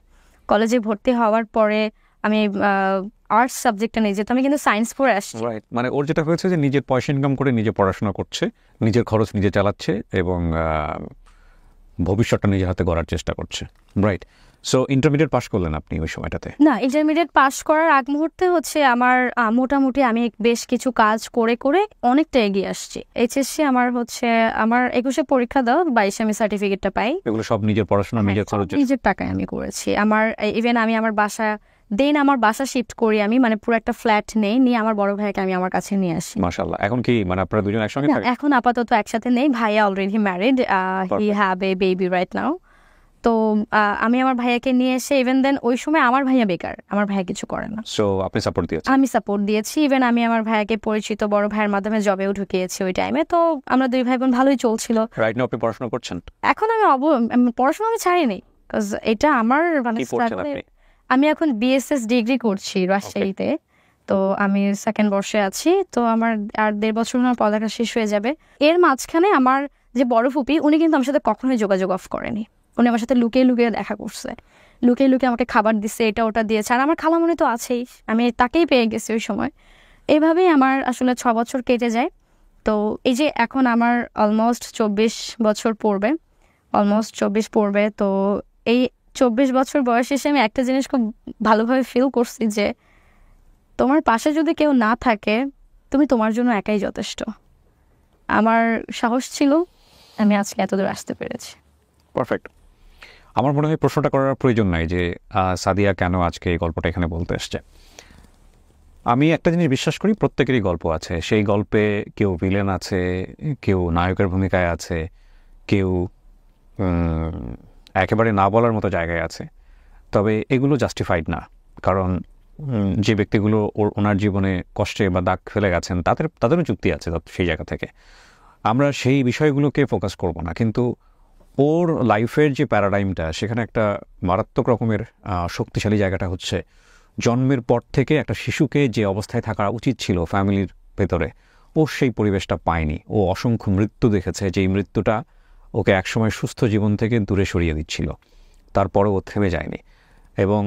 কলেজে ভর্তি হওয়ার পরে আমি আর্টস সাবজেক্টটা নিয়ে যেতাম, আমি কিন্তু সায়েন্স পড়ে আসছি। রাইট, মানে ওর যেটা হয়েছে যে নিজের পয়সা ইনকাম করে নিজে পড়াশোনা করছে, নিজের খরচ নিজে চালাচ্ছে এবং ভবিষ্যৎটা নিজের হাতে গড়ার চেষ্টা করছে। রাইট। সো ইন্টারমিডিয়েট পাস করলেন আপনি ওই সময়টাতে? না, ইন্টারমিডিয়েট পাস করার আগ মুহূর্তে হচ্ছে আমার মোটামুটি আমি বেশ কিছু কাজ করে করে অনেকটা এগিয়ে আসছি। এইচএসসি আমার 21-এ পরীক্ষা দাও, 22-এ আমি সার্টিফিকেটটা পাই। এগুলো সব নিজের পড়াশোনা নিজের খরচ, নিজের টাকায় আমি করেছি। ইভেন আমি আমার বাসা শিফট করি, আমি মানে পুরো একটা ফ্ল্যাট নিয়ে আমার বড় ভাইকে আমি আমার কাছে নিয়ে আসি। মাশাআল্লাহ। এখন কি মানে আপনারা দুজন একসঙ্গে থাকেন? এখন আপাতত একসাথে নেই, ভাইয়া already married, he have a baby right now. তো আমি আমার ভাইয়াকে নিয়ে এসে, ইভেন দেন ওই সময় আমার ভাইয়া বেকার, আমার ভাইয়া কিছু করে না। সো আপনি সাপোর্ট দিয়েছেন? আমি সাপোর্ট দিয়েছি। ইভেন আমি আমার ভাইয়াকে পরিচিত বড় ভাইয়ের মাধ্যমে জবেও ঢুকিয়েছি ওই টাইমে। তো আমরা 2 ভাই বোন ভালোই চলছিল। রাইট নাও আপনি পড়াশোনা করছেন? এখন আমি পড়াশোনা আমি ছাড়িনি, বিকজ এটা আমার মানে আমি এখন বিএসএস ডিগ্রি করছি রাজশাহীতে। তো আমি 2nd বর্ষে আছি, তো আমার আর 1.5 বছর আমার পড়ালেখা শেষ হয়ে যাবে। এর মাঝখানে আমার যে বড় ফুপি, উনি কিন্তু আমার সাথে কখনোই যোগাযোগ অফ করেনি। উনি আমার সাথে লুকিয়ে দেখা করছে, লুকিয়ে আমাকে খাবার দিচ্ছে, এটা ওটা দিয়েছে। আর আমার খালামণি তো আছেই, আমি তাকেই পেয়ে গেছি ওই সময়। এইভাবেই আমার আসলে 6 বছর কেটে যায়। তো এই যে এখন আমার অলমোস্ট 24 বছর পড়বে, তো এই 24 বছর বয়স এসে আমি একটা জিনিস খুব ভালোভাবে ফিল করছি যে তোমার পাশে যদি কেউ না থাকে, তুমি তোমার জন্য একাই যথেষ্ট। আমার সাহস ছিল, আমি আজকে এতদূর আসতে পেরেছি। পারফেক্ট। আমার মনে হয় প্রশ্নটা করার প্রয়োজন নাই যে সাদিয়া কেন আজকে এই গল্পটা এখানে বলতে এসছে। আমি একটা জিনিস বিশ্বাস করি, প্রত্যেকেরই গল্প আছে। সেই গল্পে কেউ ভিলেন আছে, কেউ নায়কের ভূমিকায় আছে, কেউ একেবারে না বলার মতো জায়গায় আছে। তবে এগুলো জাস্টিফাইড না, কারণ যে ব্যক্তিগুলো ওনার জীবনে কষ্টে বা দাগ ফেলে গেছেন তাদেরও যুক্তি আছে সেই জায়গা থেকে। আমরা সেই বিষয়গুলোকে ফোকাস করব না, কিন্তু ওর লাইফের যে প্যারাডাইমটা সেখানে একটা মারাত্মক রকমের শক্তিশালী জায়গাটা হচ্ছে জন্মের পর থেকে একটা শিশুকে যে অবস্থায় থাকা উচিত ছিল ফ্যামিলির ভেতরে, ও সেই পরিবেশটা পায়নি। ও অসংখ্য মৃত্যু দেখেছে, যেই মৃত্যুটা ওকে একসময় সুস্থ জীবন থেকে দূরে সরিয়ে দিচ্ছিল। তারপরে ও থেমে যায়নি এবং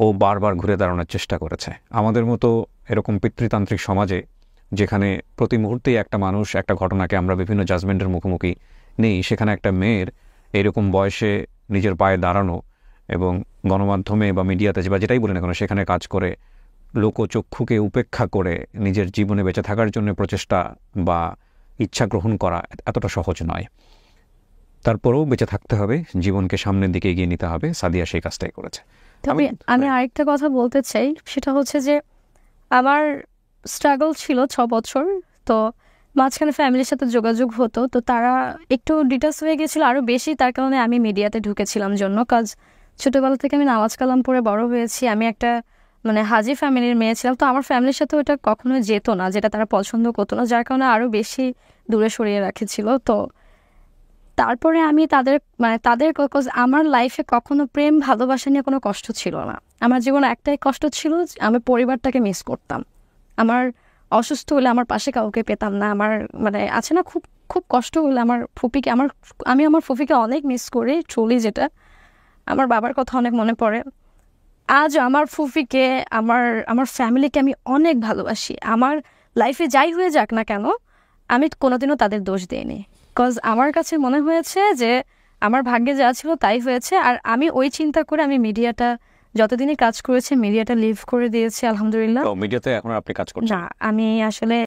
ও বারবার ঘুরে দাঁড়ানোর চেষ্টা করেছে। আমাদের মতো এরকম পিতৃতান্ত্রিক সমাজে, যেখানে প্রতি মুহূর্তেই একটা মানুষ একটা ঘটনাকে আমরা বিভিন্ন জাজমেন্টের মুখোমুখি নেই, সেখানে একটা মেয়ের এরকম বয়সে নিজের পায়ে দাঁড়ানো এবং গণমাধ্যমে বা মিডিয়াতে বা যেটাই বলি না কেন সেখানে কাজ করে লোকচক্ষুকে উপেক্ষা করে নিজের জীবনে বেঁচে থাকার জন্য প্রচেষ্টা বা ইচ্ছা গ্রহণ করা এতটা সহজ নয়। তারপরেও বেঁচে থাকতে হবে, জীবনকে সামনের দিকে এগিয়ে নিতে হবে। সাদিয়া সেই কাজটাই করেছে। তবে আমি আরেকটা কথা বলতে চাই, সেটা হচ্ছে যে আমার স্ট্রাগল ছিল 6 বছর, তো মাঝখানে ফ্যামিলির সাথে যোগাযোগ হতো, তো তারা একটু ডিটাচ হয়ে গেছিলো আরও বেশি, তার কারণে আমি মিডিয়াতে ঢুকেছিলাম জন্য। কাজ ছোটোবেলা থেকে আমি নামাজ কালাম পড়ে বড় হয়েছি, আমি একটা মানে হাজি ফ্যামিলির মেয়ে ছিলাম, তো আমার ফ্যামিলির সাথে ওটা কখনোই যেত না, যেটা তারা পছন্দ করতো না, যার কারণে আরও বেশি দূরে সরিয়ে রাখেছিল। তো তারপরে আমি তাদের আমার লাইফে কখনো প্রেম ভালোবাসা নিয়ে কোনো কষ্ট ছিল না। আমার জীবনে একটাই কষ্ট ছিল, আমি পরিবারটাকে মিস করতাম। আমার অসুস্থ হলে আমার পাশে কাউকে পেতাম না। আমার মানে আছে না, খুব খুব কষ্ট হলে আমার ফুপিকে আমি আমার ফুপিকে অনেক মিস করি ট্রুলি, যেটা আমার বাবার কথা অনেক মনে পড়ে। আজ আমার ফুপিকে আমার ফ্যামিলিকে আমি অনেক ভালোবাসি। আমার লাইফে যাই হয়ে যাক না কেন, আমি কোনোদিনও তাদের দোষ দিইনি। বিকজ আমার কাছে মনে হয়েছে যে আমার ভাগ্যে যা ছিল তাই হয়েছে। আর আমি ওই চিন্তা করে আমি মিডিয়াটা যতদিনই কাজ করেছি, মিডিয়াটা লিভ করে দিয়েছি আলহামদুলিল্লাহ। মিডিয়াতে এখন আপনি কাজ করছেন না, আমি আসলে